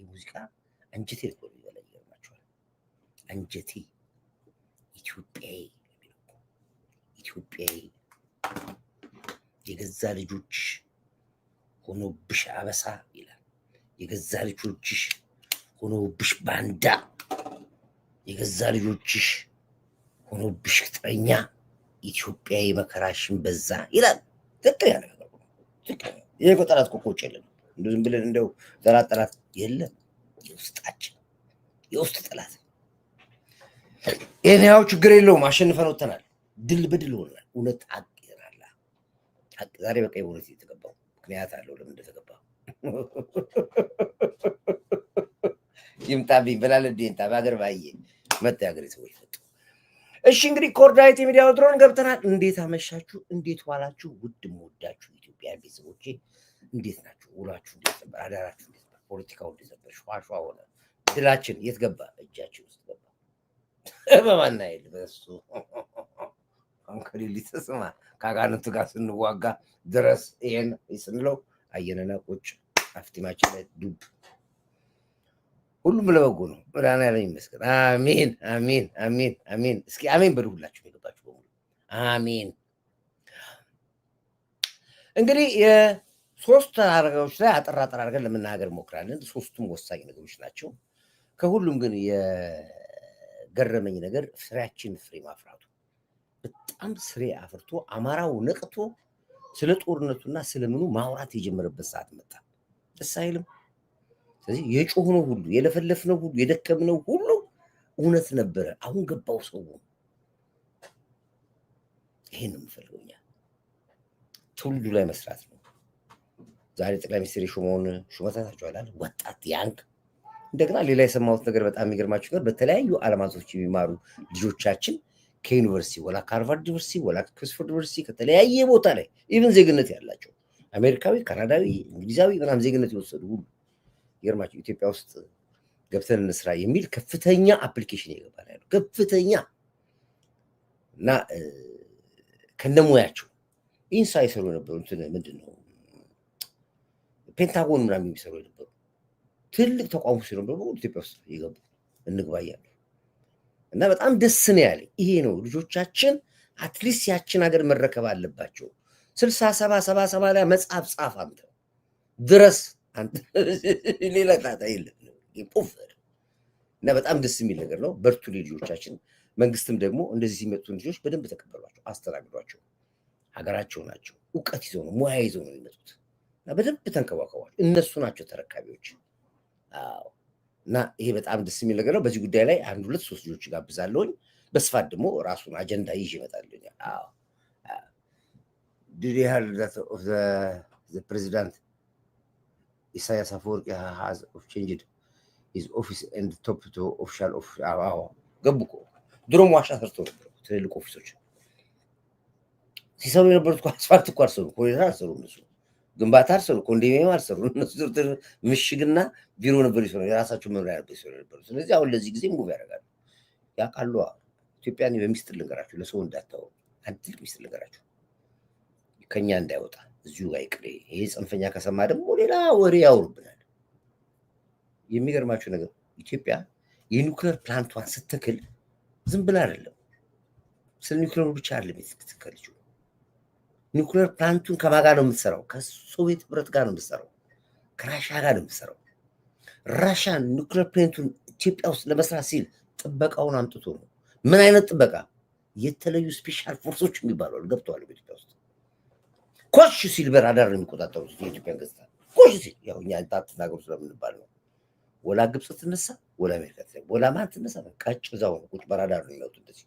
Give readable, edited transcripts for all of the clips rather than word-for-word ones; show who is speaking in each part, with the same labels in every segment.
Speaker 1: ሙዚቃ አንጀቴ ነው ይገላየናቸዋል። አንጀቴ ኢትዮጵያዊ የገዛ ልጆች ሆኖብሽ አበሳ ይላል። የገዛ ልጆችሽ ሆኖብሽ ባንዳ፣ የገዛ ልጆችሽ ሆኖብሽ ቅጥረኛ፣ ኢትዮጵያዊ መከራሽን በዛ ይላል። ትክክል ያለ ነገር ነው። ትክክል ይሄ እኮ ጠላት ኮኮች የለም። እንደው ዝም ብለን እንደው ጠላት የለም። የውስጣችን የውስጥ ጠላት ይሄን ያው ችግር የለውም። አሸንፈን ወጥተናል። ድል በድል ሆነናል። እውነት ሀቅ ይራላ ሀቅ ዛሬ በቃ የእውነት የተገባው ምክንያት አለው ለምን እንደተገባው ይምጣብኝ ብላል እንዴንታ በሀገር ባየ መጣ ያገሬ ሰዎች ፈጡ። እሺ እንግዲህ ኮርዳይት የሚዲያው ድሮን ገብተናል። እንዴት አመሻችሁ? እንዴት ዋላችሁ? ውድ የምወዳችሁ ኢትዮጵያ ቤተሰቦቼ እንዴት ናችሁ? ውላችሁ እንዴት ነበር? አዳራችሁ እንዴት ነበር? ፖለቲካው እንዴት ነበር? ሸዋሸዋ ሆነ። ድላችን የት ገባ? እጃችን ውስጥ ገባ። በማና ይል በሱ አንከሊሊ ተስማ ካጋንቱ ጋር ስንዋጋ ድረስ ይሄን ስንለው አየነና ቁጭ አፍቲማችን ላይ ዱብ ሁሉም ለበጎ ነው። መድኃኒዓለም ይመስገን። አሜን አሜን አሜን አሜን። እስኪ አሜን በሉ ሁላችሁ የገባችሁ በሙሉ አሜን። እንግዲህ የሶስት አረጋዎች ላይ አጠራ አድርገን ለመናገር እንሞክራለን። ሶስቱም ወሳኝ ነገሮች ናቸው። ከሁሉም ግን የገረመኝ ነገር ፍሬያችን ፍሬ ማፍራቱ፣ በጣም ፍሬ አፍርቶ አማራው ነቅቶ ስለ ጦርነቱና ስለምኑ ማውራት የጀመረበት ሰዓት መጣ። ደስ አይልም? ስለዚህ የጮህነው ሁሉ የለፈለፍነው ሁሉ የደከምነው ሁሉ እውነት ነበረ። አሁን ገባው ሰው። ይሄን ነው የምፈልገው። ትውልዱ ላይ መስራት ነው። ዛሬ ጠቅላይ ሚኒስትር የሾመውን ሹመታቸው አይደል? ወጣት ያንግ እንደገና ሌላ የሰማሁት ነገር በጣም የሚገርማችሁ ነገር በተለያዩ ዓለማቶች የሚማሩ ልጆቻችን ከዩኒቨርሲቲ ወላ ከሃርቫርድ ዩኒቨርሲቲ ወላ ከኦክስፎርድ ዩኒቨርሲቲ ከተለያየ ቦታ ላይ ኢቭን ዜግነት ያላቸው አሜሪካዊ፣ ካናዳዊ፣ እንግሊዛዊ ምናምን ዜግነት የወሰዱ ሁሉ ይገርማችሁ ኢትዮጵያ ውስጥ ገብተን እንስራ የሚል ከፍተኛ አፕሊኬሽን ይገባል ያለው ከፍተኛ እና ከነሙያቸው ኢንሳ ይሰሩ የነበሩ ምንድን ነው ፔንታጎን ምናምን የሚሰሩ የነበሩ ትልቅ ተቋሙ ሲነበሩ ኢትዮጵያ ውስጥ ይገቡ እንግባ እያሉ እና በጣም ደስ ነው ያለኝ። ይሄ ነው ልጆቻችን አትሊስት ያችን ሀገር መረከብ አለባቸው። 67 ላይ መጽሐፍ ጻፍ አንተ ድረስ አንተ ሌላ ጣጣ የለም እና በጣም ደስ የሚል ነገር ነው። በርቱ ልጆቻችን። መንግስትም ደግሞ እንደዚህ ሲመጡ ልጆች በደንብ ተቀበሏቸው፣ አስተናግዷቸው። ሀገራቸው ናቸው፣ እውቀት ይዘው ነው ሙያ ይዘው ነው የሚመጡት እና በደንብ ተንከባከቧል። እነሱ ናቸው ተረካቢዎች። አዎ እና ይሄ በጣም ደስ የሚል ነገር ነው። በዚህ ጉዳይ ላይ 1 2 3 ልጆች ጋብዛለሁኝ። በስፋት ደግሞ ራሱን አጀንዳ ይዤ እመጣለሁ። አዎ did you hear that of the president Isaias Afwerki has changed his office and top to official of ገቡኮ ድሮም ዋሻ ሰርቶ ነበር። ትልልቅ ኦፊሶች ሲሰሩ የነበሩት አስፋልት እኮ አልሰሩ፣ ኮሪደር አልሰሩ፣ እነሱ ግንባታ አልሰሩ፣ ኮንዶሚኒየም አልሰሩ። እነሱ ምሽግና ቢሮ ነበር ይሰሩ፣ የራሳቸው መምሪያ ነበር ይሰሩ ነበር። ስለዚህ አሁን ለዚህ ጊዜ ሙቭ ያደርጋሉ። ያውቃሉ። ኢትዮጵያን በሚስጥር ልንገራችሁ፣ ለሰው እንዳታወሩ። አንድ ትልቅ ሚስጥር ልንገራችሁ፣ ከኛ እንዳይወጣ እዚሁ ጋር ይቅር። ይሄ ጽንፈኛ ከሰማ ደግሞ ሌላ ወሬ ያወሩብናል። የሚገርማችሁ ነገር ኢትዮጵያ የኒውክሌር ፕላንቷን ስትተክል ዝም ብላ አይደለም፣ ስለ ኒውክሌሩ ብቻ አይደለም የምትተክለው። ኒውክሌር ፕላንቱን ከማን ጋር ነው የምትሰራው? ከሶቪየት ህብረት ጋር ነው የምትሰራው፣ ከራሽያ ጋር ነው የምትሰራው። ራሽያን ኒውክሌር ፕላንቱን ኢትዮጵያ ውስጥ ለመስራት ሲል ጥበቃውን አምጥቶ ነው። ምን አይነት ጥበቃ? የተለዩ ስፔሻል ፎርሶች የሚባሉ ገብተዋል በኢትዮጵያ ውስጥ። ኮሽ ሲል በራዳር ነው የሚቆጣጠሩት የኢትዮጵያን ገጽታ። ኮሽ ሲል ያው እኛ ታትናገሩ ስለምንባል ነው። ወላ ግብጽ ትነሳ ወላ አሜሪካ ትነሳ ወላ ማን ትነሳ ቀጭ እዛው ነው ቁጭ በራዳር ነው የሚወጡት። እንደዚህ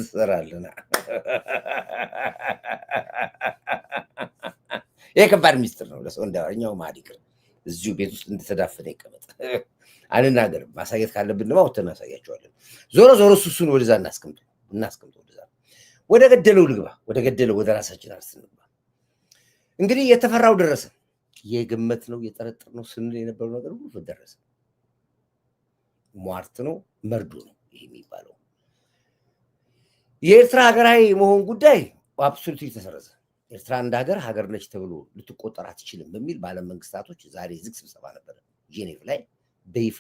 Speaker 1: ሰራለና የከባድ ሚስጥር ነው ለሰው እንዳወራኛው ማዲቅ እዚሁ ቤት ውስጥ እንደተዳፈነ ይቀመጥ። አልናገርም። ማሳየት ካለብን ነው አውጥተን እናሳያቸዋለን። ዞሮ ዞሮ እሱን ወደዛ እናስቀምጠው ወደዛ። ወደ ገደለው ልግባ። ወደ ራሳችን አርስንባ። እንግዲህ የተፈራው ደረሰ። የገመት ነው የጠረጠር ነው ስንል የነበረው ነገር ሁሉ ደረሰ። ሟርት ነው መርዶ ነው ይሄ የሚባለው። የኤርትራ ሀገራዊ መሆን ጉዳይ አብሶሉትሊ ተሰረዘ። ኤርትራ እንደ ሀገር ነች ተብሎ ልትቆጠር አትችልም በሚል በዓለም መንግስታቶች ዛሬ ዝግ ስብሰባ ነበር። ጄኔቭ ላይ በይፋ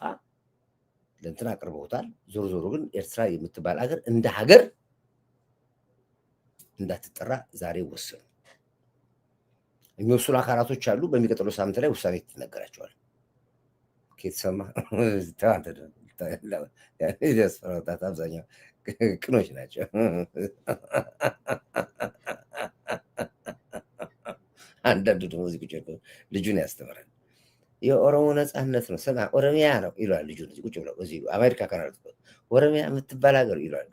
Speaker 1: ለእንትን አቅርበውታል። ዞሮ ዞሮ ግን ኤርትራ የምትባል ሀገር እንደ ሀገር እንዳትጠራ ዛሬ ወሰኑ። የሚወስኑ አካላቶች አሉ። በሚቀጥለው ሳምንት ላይ ውሳኔ ትነገራቸዋል። ከተሰማ አብዛኛው ቅኖች ናቸው። አንዳንዱ ደግሞ ልጁን ያስተምራል። የኦሮሞ ነፃነት ነው ስማ ኦሮሚያ ነው ይለዋል ልጁን ቁጭ ብለው እዚህ አሜሪካ ካናዳ ኦሮሚያ የምትባል ሀገር ይለዋል።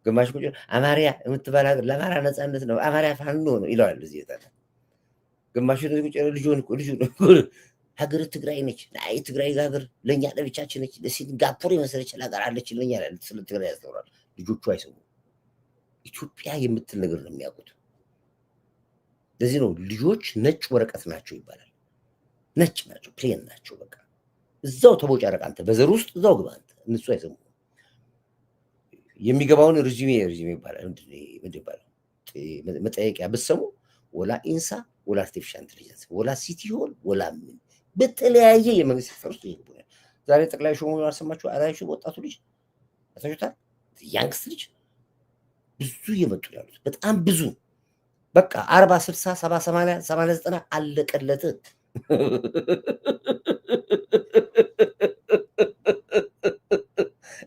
Speaker 1: ግማሽ ቁጭ አማርያ የምትባል ሀገር ለአማራ ነፃነት ነው አማርያ ፋኖ ነው ይለዋል። እዚህ ግማሽ ቁጭ ልጁን ሀገር ትግራይ ነች። አይ ትግራይ ሀገር ለእኛ ለብቻችን ነች። ለሲንጋፖር የመሰለች ሀገር አለች ይለኛል። ስለ ትግራይ ያስተምራል። ልጆቹ አይሰሙም። ኢትዮጵያ የምትል ነገር ነው የሚያውቁት። ለዚህ ነው ልጆች ነጭ ወረቀት ናቸው ይባላል። ነጭ ናቸው፣ ፕሌን ናቸው። በቃ እዛው ተቦጫረቅ አንተ በዘር ውስጥ እዛው ግባ አንተ። እነሱ አይሰሙም። የሚገባውን ሪዚሜ ይባላል። ምንድን ይባላል? መጠየቂያ ብትሰሙ ወላ ኢንሳ ወላ አርቲፊሻል ኢንቴሊጀንስ ወላ ሲቲ ሆል ወላ ምን በተለያየ የመንግስት ሴክተር ውስጥ ይገባል። ዛሬ ጠቅላይ ሹሙ አልሰማችሁ? አላችሁ? ወጣቱ ልጅ አታችሁታል? ያንግስት ልጅ ብዙ እየመጡ ያሉት በጣም ብዙ በቃ 40 60 70 80 80 90 አለቀለት።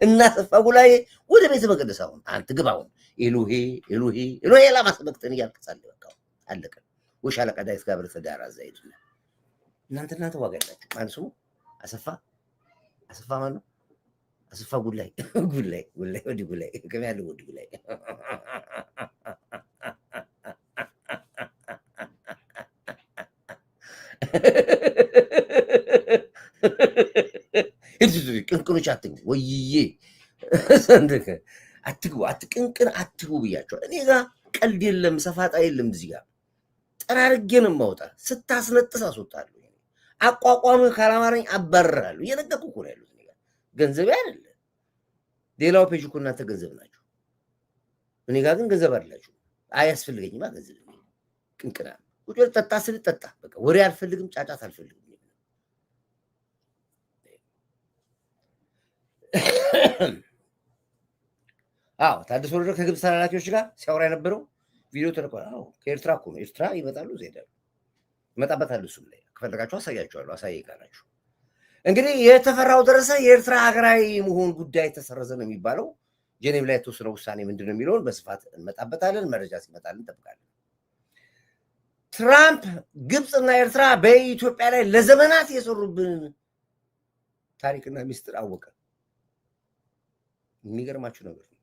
Speaker 1: እና ሰፋጉ ላይ ወደ ቤተ መቅደስ አሁን አንተ ግባውን ኤሎሄ ኤሎሄ ኤሎሄ ላማስበክተን እያልከሳለ በቃ አለቀ። ወሻለቃ ዳዊት ጋር በተዳራ ዘይድ እናንተ ዋጋ ያላችሁ ማን ስሙ? አሰፋ ማን ነው? አሰፋ ጉላይ ወዲ ጉላይ ከሚያለ ወዲ ጉላይ ቅንቅኖች አትግቡ ወይዬ ሰንደከ አትግቡ አትቅንቅን አትግቡ ብያቸው። እኔ ጋር ቀልድ የለም ሰፋጣ የለም። እዚህ ጋር ጠራርጌ ነው የማውጣ። ስታስነጥስ አስወጣለሁ። አቋቋምህ ካላማረኝ አባርራለሁ። እየነገርኩህ እኮ ነው ያሉት። እኔ ጋር ገንዘብ አይደለ። ሌላው ፔጅ እኮ እናንተ ገንዘብ ናችሁ። እኔ ጋር ግን ገንዘብ አይደላችሁ። አያስፈልገኝማ ገንዘብ። ቅንቅና ቁጭ ጠጣ ስል ጠጣ። በቃ ወሬ አልፈልግም፣ ጫጫት አልፈልግም። አዎ ታደሰ ወረደ ከግብፅ ተላላኪዎች ጋር ሲያወራ የነበረው ቪዲዮ ተልኳል። አዎ ከኤርትራ እኮ ነው። ኤርትራ ይመጣሉ፣ ይሄዳሉ፣ ይመጣበታል። እሱም ላይ ከፈለጋችሁ አሳያችኋለሁ። አሳይ ካላችሁ እንግዲህ የተፈራው ደረሰ። የኤርትራ ሀገራዊ መሆን ጉዳይ ተሰረዘ ነው የሚባለው። ጄኔቭ ላይ የተወሰነው ውሳኔ ምንድን ነው የሚለውን በስፋት እንመጣበታለን። መረጃ ሲመጣልን እንጠብቃለን። ትራምፕ ግብፅና ኤርትራ በኢትዮጵያ ላይ ለዘመናት የሰሩብን ታሪክና ሚስጥር አወቀ። የሚገርማችሁ ነገር ነው።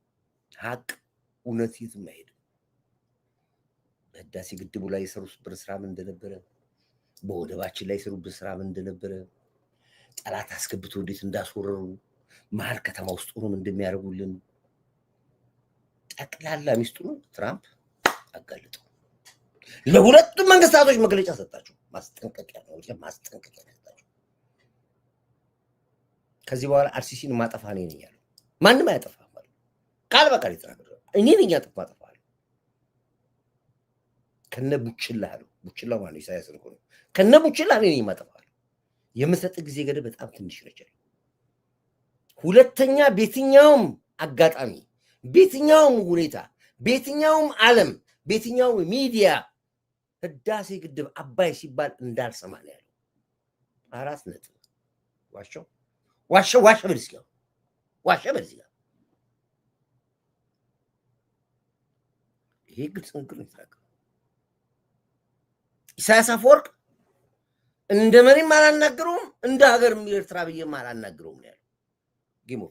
Speaker 1: ሀቅ እውነት የትም አይሄድም። በህዳሴ ግድቡ ላይ የሰሩብን ስራ ምን እንደነበረ፣ በወደባችን ላይ የሰሩብን ስራ ምን እንደነበረ፣ ጠላት አስገብቶ እንዴት እንዳስወረሩ፣ መሀል ከተማ ውስጥ ሆኖም እንደሚያደርጉልን ጠቅላላ ሚስጥሩን ትራምፕ አጋልጠው ለሁለቱም መንግስታቶች መግለጫ ሰጣቸው። ማስጠንቀቂያ ሰጣቸው። ከዚህ በኋላ አርሲሲን ማጠፋ እኔ ነኝ ያለው። ማንም አያጠፋም ማለት ቃል በቃል የተናገረ እኔ ነኝ ማጠፋለሁ ከነ ቡችላ አለው። ቡችላ ማለት ኢሳያስ ነው። ከነ ቡችላ እኔ ነኝ ማጠፋለሁ። የምሰጥ ጊዜ ገደብ በጣም ትንሽ ነች። ሁለተኛ በየትኛውም አጋጣሚ፣ በየትኛውም ሁኔታ፣ በየትኛውም ዓለም፣ በየትኛውም ሚዲያ ህዳሴ ግድብ አባይ ሲባል እንዳልሰማ ነው ያለው። 4 ነጥብ። ዋሸው በልስኪ ይሄ ግልጽ ንግግር ነው የተናገረው። ኢሳያስ አፈወርቅ እንደ መሪም አላናገረውም፣ እንደ ሀገር ኤርትራ ብዬም አላናገረውም ነው ያለው። ጌሞ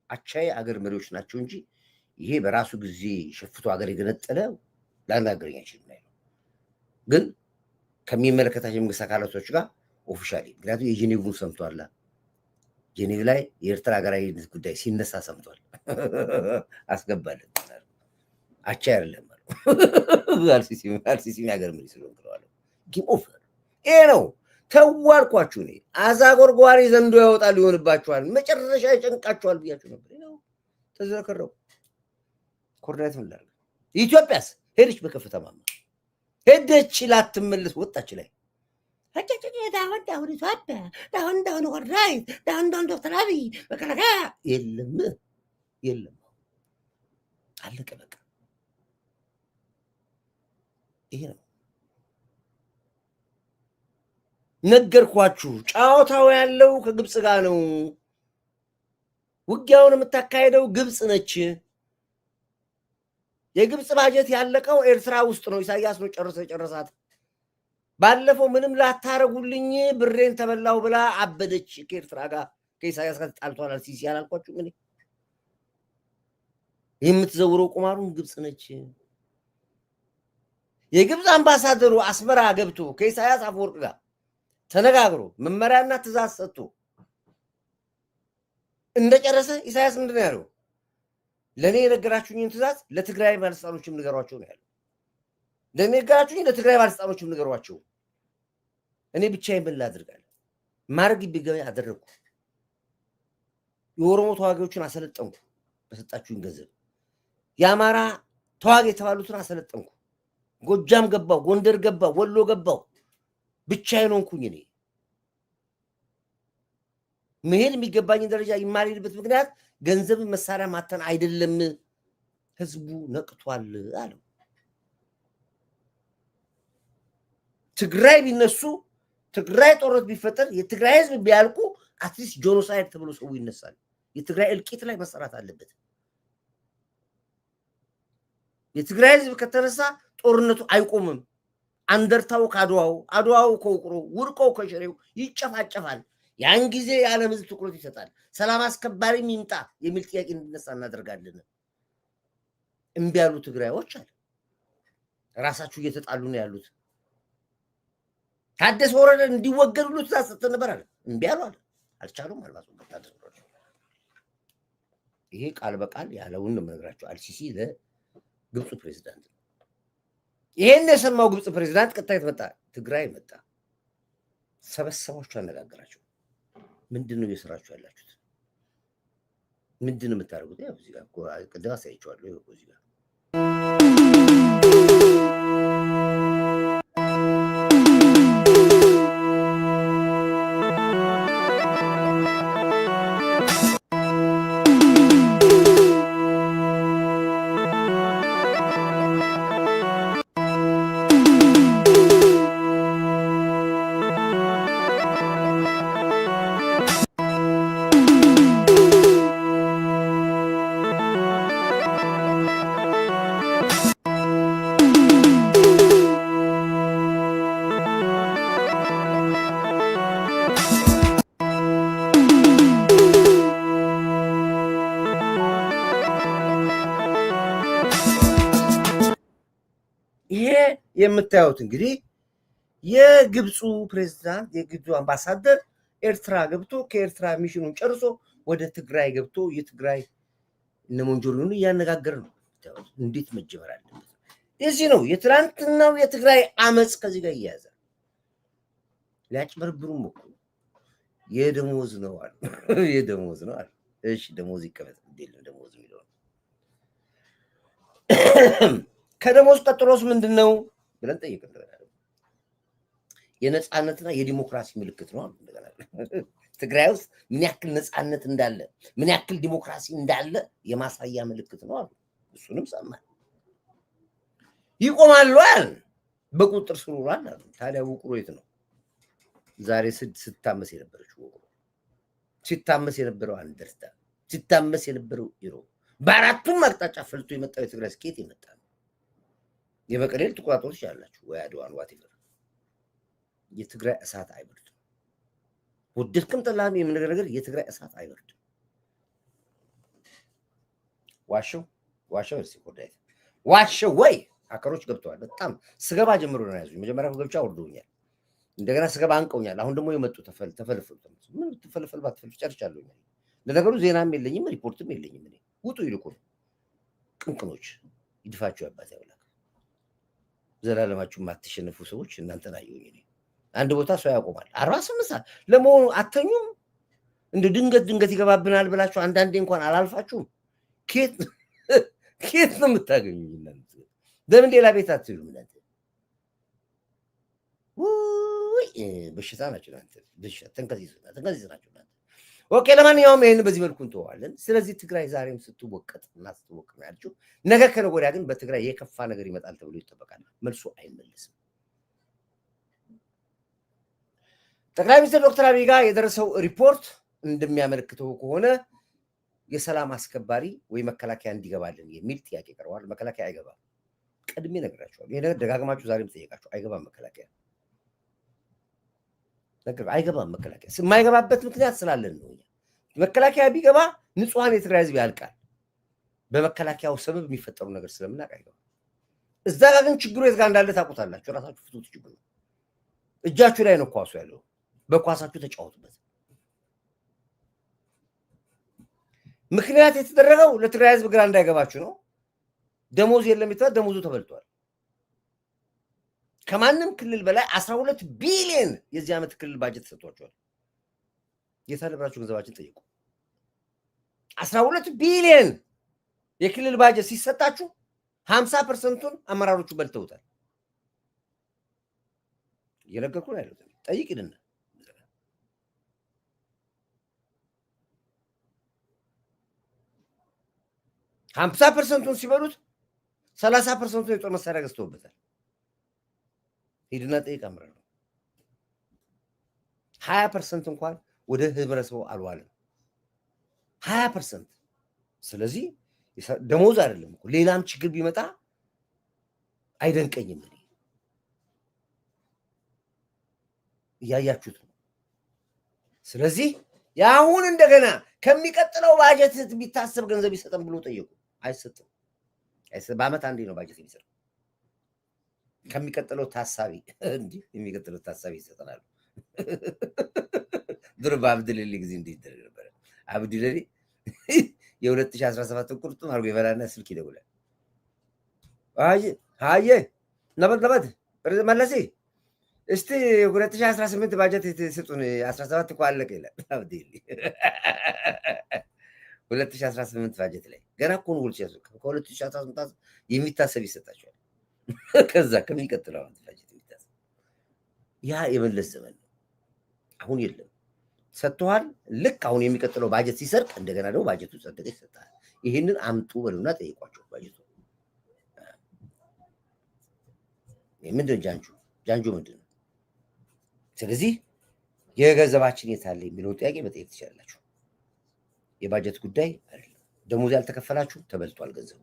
Speaker 1: አቻይ ሀገር መሪዎች ናቸው እንጂ ይሄ በራሱ ጊዜ ሸፍቶ ሀገር የገነጠለ ላናገረኝ አይችልም ነው ያለው። ግን ከሚመለከታቸው የመንግስት አካላቶች ጋር ኦፊሻሊ፣ ምክንያቱም የጄኔቭን ሰምቷል። ጄኔቭ ላይ የኤርትራ ሀገራዊ ጉዳይ ሲነሳ ሰምቷል። አስገባለን አቻ አይደለም አልሲሲ ሀገር መሪ ስለሆነ ጌም ኦቨር። ይሄ ነው ተዋልኳችሁ። እኔ አዛጎርጓሪ ዘንዶ ያወጣል ይሆንባችኋል፣ መጨረሻ ይጨንቃችኋል ብያችሁ ነበር። ተዘከረው ኮርዲኔት ምን ላድርግ። ኢትዮጵያስ ሄደች በከፍተማ ሄደች ላትመለስ ወጣች ላይ ዳሁን ኢትዮጵያ ዳሁን ወራይ ዳሁን ዶክተር አብይ መከላከያ የለም አለቀ በቃ። ይሄ ነው ነገርኳችሁ። ጫዋታው ያለው ከግብፅ ጋር ነው። ውጊያውን የምታካሄደው ግብፅ ነች። የግብፅ ባጀት ያለቀው ኤርትራ ውስጥ ነው። ኢሳያስ ነው ጨረሳት። ባለፈው ምንም ላታረጉልኝ ብሬን ተበላው ብላ አበደች። ከኤርትራ ጋር ከኢሳያስ ጋር ተጣልቷል። አልሲሲ አላልኳችሁም? እኔ የምትዘውረው ቁማሩን ግብፅ ነች። የግብፅ አምባሳደሩ አስመራ ገብቶ ከኢሳያስ አፈወርቅ ጋር ተነጋግሮ መመሪያና ትእዛዝ ሰጥቶ እንደጨረሰ ኢሳያስ ምንድን ነው ያለው? ለእኔ የነገራችሁኝን ትእዛዝ ለትግራይ ባለስልጣኖችም ንገሯቸው ነው ያለው። ለእኔ የነገራችሁኝ ለትግራይ ባለስልጣኖችም ንገሯቸው። እኔ ብቻዬን ምን ላድርጋለሁ? ማድረግ ቢገባ አደረግኩ። የኦሮሞ ተዋጊዎችን አሰለጠንኩ በሰጣችሁኝ ገንዘብ። የአማራ ተዋጊ የተባሉትን አሰለጠንኩ። ጎጃም ገባው፣ ጎንደር ገባው፣ ወሎ ገባው። ብቻዬን ሆንኩኝ። እኔ መሄድ የሚገባኝን ደረጃ የማልሄድበት ምክንያት ገንዘብ መሳሪያ ማተን አይደለም። ህዝቡ ነቅቷል አለው። ትግራይ ቢነሱ፣ ትግራይ ጦርነት ቢፈጠር፣ የትግራይ ህዝብ ቢያልቁ አትሊስት ጆኖሳይድ ተብሎ ሰው ይነሳል። የትግራይ እልቂት ላይ መሰራት አለበት። የትግራይ ህዝብ ከተነሳ ጦርነቱ አይቆምም። አንደርታው ካድዋው፣ አድዋው ከውቅሮ፣ ውርቆው ከሽሬው ይጨፋጨፋል። ያን ጊዜ የዓለም ህዝብ ትኩረት ይሰጣል። ሰላም አስከባሪ ይምጣ የሚል ጥያቄ እንዲነሳ እናደርጋለን። እምቢ ያሉ ትግራዮች አለ ራሳችሁ እየተጣሉ ነው ያሉት። ታደሰ ወረደ እንዲወገዱሉ ትእዛዝ ሰጥተን ነበር አለ። እምቢ ያሉ አለ። አልቻሉም። አልማስወገድ ታደሰ ወረደ። ይሄ ቃል በቃል ያለውን ነው የምነግራቸው። አልሲሲ ለግብፁ ፕሬዚዳንት ይሄን የሰማው ግብፅ ፕሬዚዳንት ቀጣይ መጣ፣ ትግራይ መጣ፣ ሰበሰባቸው፣ አነጋገራቸው። ምንድን ነው እየሰራችሁ ያላችሁት? ምንድን ነው የምታደርጉት? ያው እዚህ ጋር ቅድም አሳይቼዋለሁ። ይኸው እዚህ ጋር ይሄ የምታዩት እንግዲህ የግብፁ ፕሬዝዳንት የግብፁ አምባሳደር ኤርትራ ገብቶ ከኤርትራ ሚሽኑን ጨርሶ ወደ ትግራይ ገብቶ የትግራይ እነ ሞንጆሪኖን እያነጋገረ ነው። እንዴት መጀመር አለበት? እዚህ ነው የትላንትናው የትግራይ አመፅ ከዚህ ጋር እያያዘ ሊያጭበረብሩም እኮ የደሞዝ ነው አሉ። የደሞዝ ነው አሉ። እሺ ደሞዝ ይቀመጥ እንዴት ነው ደሞዝ የሚለው? ከደሞዝ ቀጥሎስ ምንድነው ብለን ጠይቀን የነፃነትና የዲሞክራሲ ምልክት ነው አሉ። እንደገና ትግራይ ውስጥ ምን ያክል ነፃነት እንዳለ ምን ያክል ዲሞክራሲ እንዳለ የማሳያ ምልክት ነው አሉ። እሱንም ሰማን። ይቆማሉ አለ። በቁጥር ስር ውሏል አሉ። ታዲያ ውቅሮ የት ነው? ዛሬ ስታመስ የነበረችው ውቅሮ፣ ሲታመስ የነበረው አንደርታ፣ ሲታመስ የነበረው ኢሮ፣ በአራቱም አቅጣጫ ፈልቶ የመጣው የትግራይ ስኬት የመጣ ነው። የመቀሌል ትኩራቶች ያላችሁ ወይ አድዋን ዋቴቨር የትግራይ እሳት አይበርድም። ወደድክም ጠላህም የምንነግር ነገር የትግራይ እሳት አይበርድም። ዋሸው ዋሸው ወይ ሀከሮች ገብተዋል። በጣም ስገባ ጀምሮ ነው ያዙኝ። መጀመሪያ ገብቻ ወርዶኛል። እንደገና ስገባ አንቀውኛል። አሁን ደግሞ የመጡ ተፈልፈሉ። ምን ትፈልፈል ባትፈልፍ ጨርቻለሁ። ለነገሩ ዜናም የለኝም ሪፖርትም የለኝም። እኔ ውጡ ይልቁ ቅንቅኖች ይድፋችሁ ያባት ያውላክ ዘላለማችሁ የማትሸነፉ ሰዎች እናንተን አየሁኝ። እኔ አንድ ቦታ ሰው ያቆማል 48 ሰዓት ለመሆኑ አተኙም? እንደ ድንገት ይገባብናል ብላችሁ አንዳንዴ እንኳን አላልፋችሁም? ኬት ነው የምታገኙኝ እናንተ? ለምን ሌላ ቤት አትሄዱም እናንተ? ውይ በሽታ ናቸው እናንተ። ተንከሲስ ናቸው እናንተ። ኦኬ ለማንኛውም ይሄን በዚህ መልኩ እንተዋለን። ስለዚህ ትግራይ ዛሬም ስትወቀጥ እና ስትወቅ ነው ያለችው። ነገ ከነገ ወዲያ ግን በትግራይ የከፋ ነገር ይመጣል ተብሎ ይጠበቃል። መልሱ አይመለስም። ጠቅላይ ሚኒስትር ዶክተር አብይ ጋር የደረሰው ሪፖርት እንደሚያመለክተው ከሆነ የሰላም አስከባሪ ወይ መከላከያ እንዲገባልን የሚል ጥያቄ ቀርቧል። መከላከያ አይገባም። ቀድሜ ነግራቸዋል። ይሄ ነገር ደጋግማችሁ ዛሬም ጠየቃችሁ። አይገባም መከላከያ አይገባም። መከላከያ የማይገባበት ምክንያት ስላለን ነው። መከላከያ ቢገባ ንጹሐን የትግራይ ህዝብ ያልቃል። በመከላከያው ሰበብ የሚፈጠሩ ነገር ስለምናውቅ አይገባም። እዛ ጋር ግን ችግሩ የት ጋር እንዳለ ታውቁታላችሁ። ራሳችሁ ፍቱት። ችግሩ እጃችሁ ላይ ነው ኳሱ ያለው። በኳሳችሁ ተጫወቱበት። ምክንያት የተደረገው ለትግራይ ህዝብ ግራ እንዳይገባችሁ ነው። ደሞዝ የለም የተባለ ደሞዙ ተበልቷል። ከማንም ክልል በላይ 12 ቢሊዮን የዚህ ዓመት ክልል ባጀት ተሰጥቷቸዋል። የታለ ብላችሁ ገንዘባችን ጠይቁ። 12 ቢሊዮን የክልል ባጀት ሲሰጣችሁ 50%ቱን አመራሮቹ በልተውታል። እየነገርኩ ነው ያለው። ጠይቅልና 50%ቱን ሲበሉት 30%ቱን የጦር መሳሪያ ገዝተውበታል። ሂድና ጠይቅ አምራ ነው። 20% እንኳን ወደ ህብረተሰቡ አልዋለም። 20%። ስለዚህ ደሞዝ አይደለም እኮ ሌላም ችግር ቢመጣ አይደንቀኝም። እኔ እያያችሁት ነው። ስለዚህ የአሁን እንደገና ከሚቀጥለው ባጀት ቢታሰብ ገንዘብ ይሰጠን ብሎ ጠየቁ። አይሰጥም። በአመት አንዴ ነው ባጀት የሚሰጠው። ከሚቀጥለው ታሳቢ እንዲህ የሚቀጥለው ታሳቢ ይሰጠናል። ድሮ በአብድልሊ ጊዜ እንዲህ ይደረግ ነበር። አብድልሊ የ2017 ቁርጡን አድርጎ ይበላና ስልክ ይደውላል። አየ ነበድ መለሴ እስቲ 2018 ባጀት ስጡን 17 እኮ አለቀ ይላል አብድልሊ። 2018 ባጀት ላይ ገና እኮ ነው። ከ2018 የሚታሰብ ይሰጣቸዋል። ከዛ ከሚቀጥለው ዓመት ባጀት የሚታሰብ ያ የመለስ ዘመን ነው። አሁን የለም። ሰጥተዋል። ልክ አሁን የሚቀጥለው ባጀት ሲሰርቅ እንደገና ደግሞ ባጀቱ ጸደቀ ይሰጣል። ይህንን አምጡ በሉና ጠይቋቸው። ባጀቱ ምንድን ጃንጆ ምንድን ነው? ስለዚህ የገንዘባችን የት አለ የሚለው ጥያቄ መጠየቅ ትችላላችሁ። የባጀት ጉዳይ አይደለም። ደሞዝ ያልተከፈላችሁ ተበልቷል። ገንዘቡ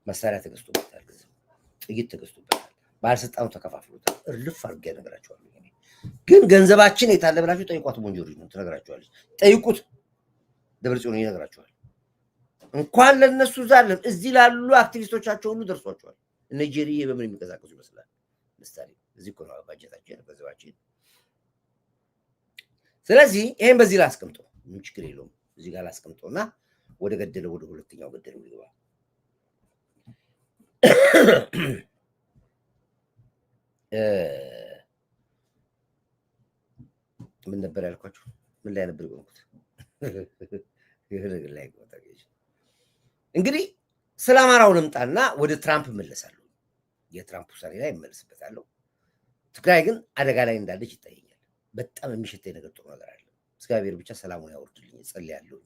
Speaker 1: መሳሪያ ተገዝቶበታል። ገንዘቡ ጥይት ተገዝቶበታል። ባለስልጣኑ ተከፋፍሎታል። እርልፍ አድርጌ እነግራችኋለሁ። ግን ገንዘባችን የት አለ ብላችሁ ጠይቋት። ቦንጆሪ ነው ትነግራችኋለች። ጠይቁት። ደብረጽዮን ይነግራችኋል። እንኳን ለነሱ ዛለም እዚህ ላሉ አክቲቪስቶቻቸው ሁሉ ደርሷቸዋል። እነ ጄሪዬ በምን የሚንቀሳቀሱ ይመስላል? ምሳሌ እዚህ እኮ ነው ባጀታችን፣ ገንዘባችን። ስለዚህ ይሄን በዚህ ላይ አስቀምጠው፣ ምን ችግር የለውም። እዚህ ጋር አስቀምጠውና ወደ ገደለው ወደ ሁለተኛው ገደለው ይገባ። ምን ነበር ያልኳችሁ? ምን ላይ ነበር የቆምኩት? እንግዲህ ስለ አማራው ልምጣና ወደ ትራምፕ እመለሳለሁ። የትራምፕ ውሳኔ ላይ እመለስበታለሁ። ትግራይ ግን አደጋ ላይ እንዳለች ይታየኛል። በጣም የሚሸተኝ ነገር ጥሩ ነገር አለ። እግዚአብሔር ብቻ ሰላሙን ያወርድልኝ እጸልያለሁ።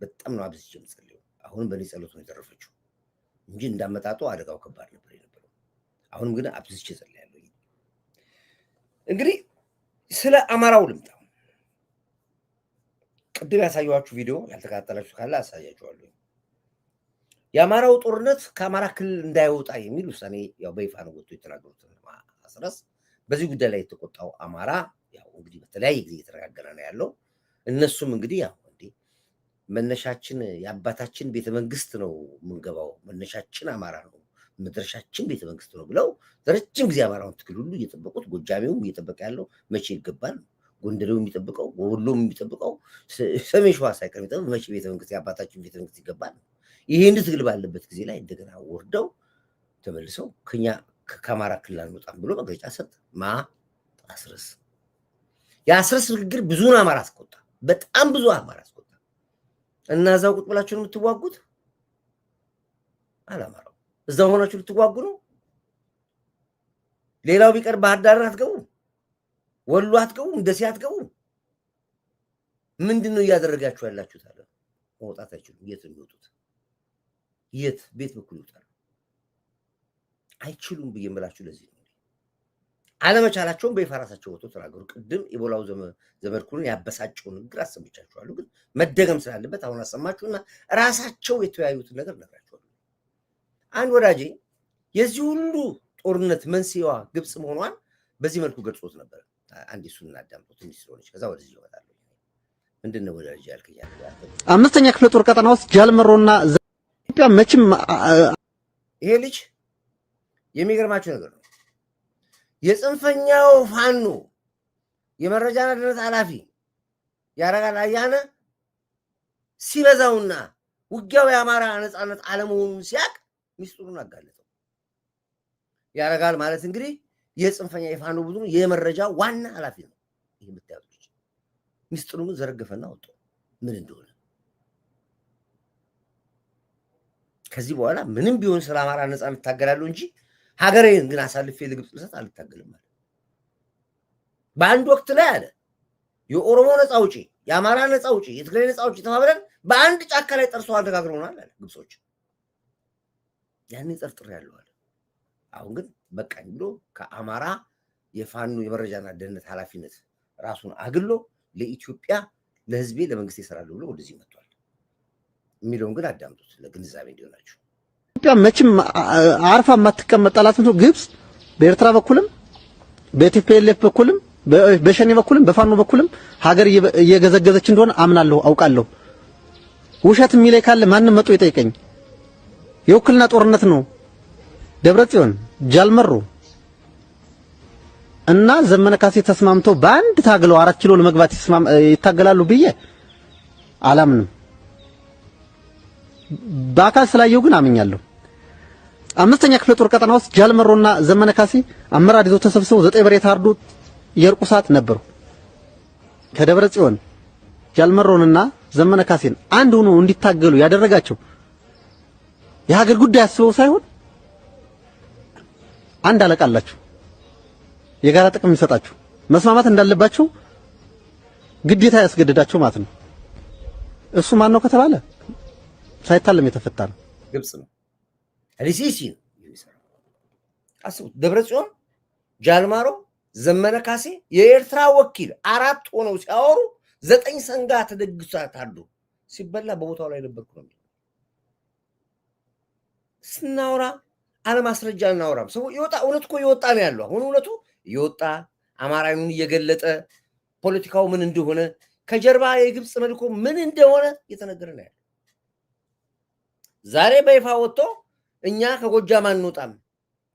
Speaker 1: በጣም ነው አብዝቼ የምጸልየው። አሁንም በእኔ ጸሎት ነው የተረፈችው እንጂ እንዳመጣጡ አደጋው ከባድ ነበር የነበረው። አሁንም ግን አብዝቼ እጸልያለሁ። እንግዲህ ስለ አማራው ልምጣ። ቅድም ያሳየኋችሁ ቪዲዮ ያልተከታተላችሁ ካለ አሳያችኋለሁ። የአማራው ጦርነት ከአማራ ክልል እንዳይወጣ የሚል ውሳኔ ያው በይፋ ነው ወጥቶ የተናገሩት አስረስ። በዚህ ጉዳይ ላይ የተቆጣው አማራ ያው እንግዲህ በተለያየ ጊዜ እየተነጋገረ ነው ያለው። እነሱም እንግዲህ ያው መነሻችን የአባታችን ቤተመንግስት ነው የምንገባው፣ መነሻችን አማራ ነው፣ መድረሻችን ቤተመንግስት ነው ብለው ለረጅም ጊዜ አማራውን ትግል ሁሉ እየጠበቁት፣ ጎጃሜውም እየጠበቀ ያለው መቼ ይገባል፣ ጎንደሬው የሚጠብቀው፣ ወሎም የሚጠብቀው፣ ሰሜን ሸዋ ሳይቀር የሚጠብቀው መቼ ቤተመንግስት የአባታችን ቤተመንግስት ይገባል። ይሄን ትግል ባለበት ጊዜ ላይ እንደገና ወርደው ተመልሰው ከአማራ ክልል አንወጣም ብሎ መግለጫ ሰጥ አስረስ። የአስረስ ንግግር ብዙውን አማራ አስቆጣ፣ በጣም ብዙ አማራ አስቆጣ። እና እዛው ቁጭ ብላችሁ ነው የምትዋጉት? አላማራው እዛው ሆናችሁ ልትዋጉ ነው? ሌላው ቢቀር ባህር ዳርን አትገቡ? ወሎ አትገቡም፣ ደሴ አትገቡም። ምንድነው እያደረጋችሁ ያላችሁት? አለ መውጣት አይችሉም። የት ነው የሚወጡት? የት ቤት በኩል ይወጣሉ? አይችሉም ብዬ የምላችሁ ለዚህ ነው። አለመቻላቸውን በይፋ ራሳቸው ወጥተው ተናገሩ። ቅድም ኢቦላው ዘመድኩን ያበሳጨው ንግግር አሰምቻችኋለሁ፣ ግን መደገም ስላለበት አሁን አሰማችሁና ራሳቸው የተወያዩትን ነገር ነግራችኋለሁ። አንድ ወዳጄ የዚህ ሁሉ ጦርነት መንስኤዋ ግብጽ መሆኗን በዚህ መልኩ ገልጾት ነበር። አንድ እሱን እናዳምጠው ትንሽ ስለሆነች ከዛ ወደዚህ ይወጣል። ምንድነው ወዳጄ ያልከኝ?
Speaker 2: አምስተኛ ክፍለ ጦር ቀጠና ውስጥ ጃልመሮና ኢትዮጵያ መቼም
Speaker 1: ይሄ ልጅ የሚገርማችሁ ነገር ነው። የጽንፈኛው ፋኖ የመረጃና ደህንነት ኃላፊ ያረጋል አያነ ሲበዛውና ውጊያው የአማራ ነፃነት አለመሆኑን ሲያቅ ሚስጥሩን አጋለጠው። ያረጋል ማለት እንግዲህ የጽንፈኛ የፋኖ ቡድኑ የመረጃ ዋና ኃላፊ ነው። ይሄ የምታዩት ሚስጥሩን ዘረገፈና ወጣው ምን እንደሆነ። ከዚህ በኋላ ምንም ቢሆን ስለ አማራ ነፃነት ታገላለሁ እንጂ ሀገሬን ግን አሳልፌ ለግብጽ ልሰጥ አልታገልም አለ። በአንድ ወቅት ላይ አለ የኦሮሞ ነፃ አውጪ፣ የአማራ ነፃ አውጪ፣ የትግራይ ነፃ አውጪ ተባብለን በአንድ ጫካ ላይ ጠርሰው አነጋግረውናል አለ ግብጾች። ያኔ ጠርጥሬ ያለው አለ። አሁን ግን በቃኝ ብሎ ከአማራ የፋኖ የመረጃና ደህንነት ኃላፊነት ራሱን አግሎ ለኢትዮጵያ ለህዝቤ ለመንግስት ይሰራል ብሎ ወደዚህ መጥቷል የሚለውን ግን አዳምጡት ለግንዛቤ እንዲሆናችሁ።
Speaker 2: ኢትዮጵያ መቼም አርፋ የማትቀመጥ ጠላት ነው ግብጽ። በኤርትራ በኩልም በቲፒኤልኤፍ በኩልም በሸኔ በኩልም በፋኖ በኩልም ሀገር እየገዘገዘች እንደሆነ አምናለሁ፣ አውቃለሁ። ውሸት የሚለይ ካለ ማንም መጥቶ ይጠይቀኝ። የውክልና ጦርነት ነው። ደብረጽዮን ጃልመሮ እና ዘመነ ካሴ ተስማምተው በአንድ ታግለው 4 ኪሎ ለመግባት ይታገላሉ ብዬ አላምንም። በአካል ስላየው ግን አምኛለሁ። አምስተኛ ክፍለ ጦር ቀጠና ውስጥ ጃልመሮና ዘመነ ካሴ አመራር ይዘው ተሰብስበው 9 በሬ ታርዶ የእርቁ ሰዓት ነበሩ። ከደብረ ጽዮን ጃልመሮንና ዘመነ ካሴን አንድ ሆኖ እንዲታገሉ ያደረጋቸው የሀገር ጉዳይ አስበው ሳይሆን አንድ አለቃ አላቸው፣ የጋራ ጥቅም ይሰጣቸው፣ መስማማት እንዳለባቸው ግዴታ ያስገድዳቸው ማለት ነው። እሱ ማን ነው ከተባለ ሳይታለም የተፈታ ነው።
Speaker 1: ግብጽ ነው። አሊሲሲ ነው የሚሰራው። አስቡት፣ ደብረጽዮን፣ ጃልማሮ፣ ዘመነ ካሴ የኤርትራ ወኪል 4 ሆነው ሲያወሩ 9 ሰንጋ ተደግሷ ታዱ ሲበላ በቦታው ላይ ነበርኩ ነው። ስናወራ አለማስረጃ እናወራም። ሰው ይወጣ እውነት እኮ ይወጣ ነው ያለው። አሁን እውነቱ ይወጣ አማራዊውን እየገለጠ ፖለቲካው ምን እንደሆነ ከጀርባ የግብጽ መልኮ ምን እንደሆነ እየተነገረ ነው ያለው። ዛሬ በይፋ ወጥቶ እኛ ከጎጃም አንወጣም፣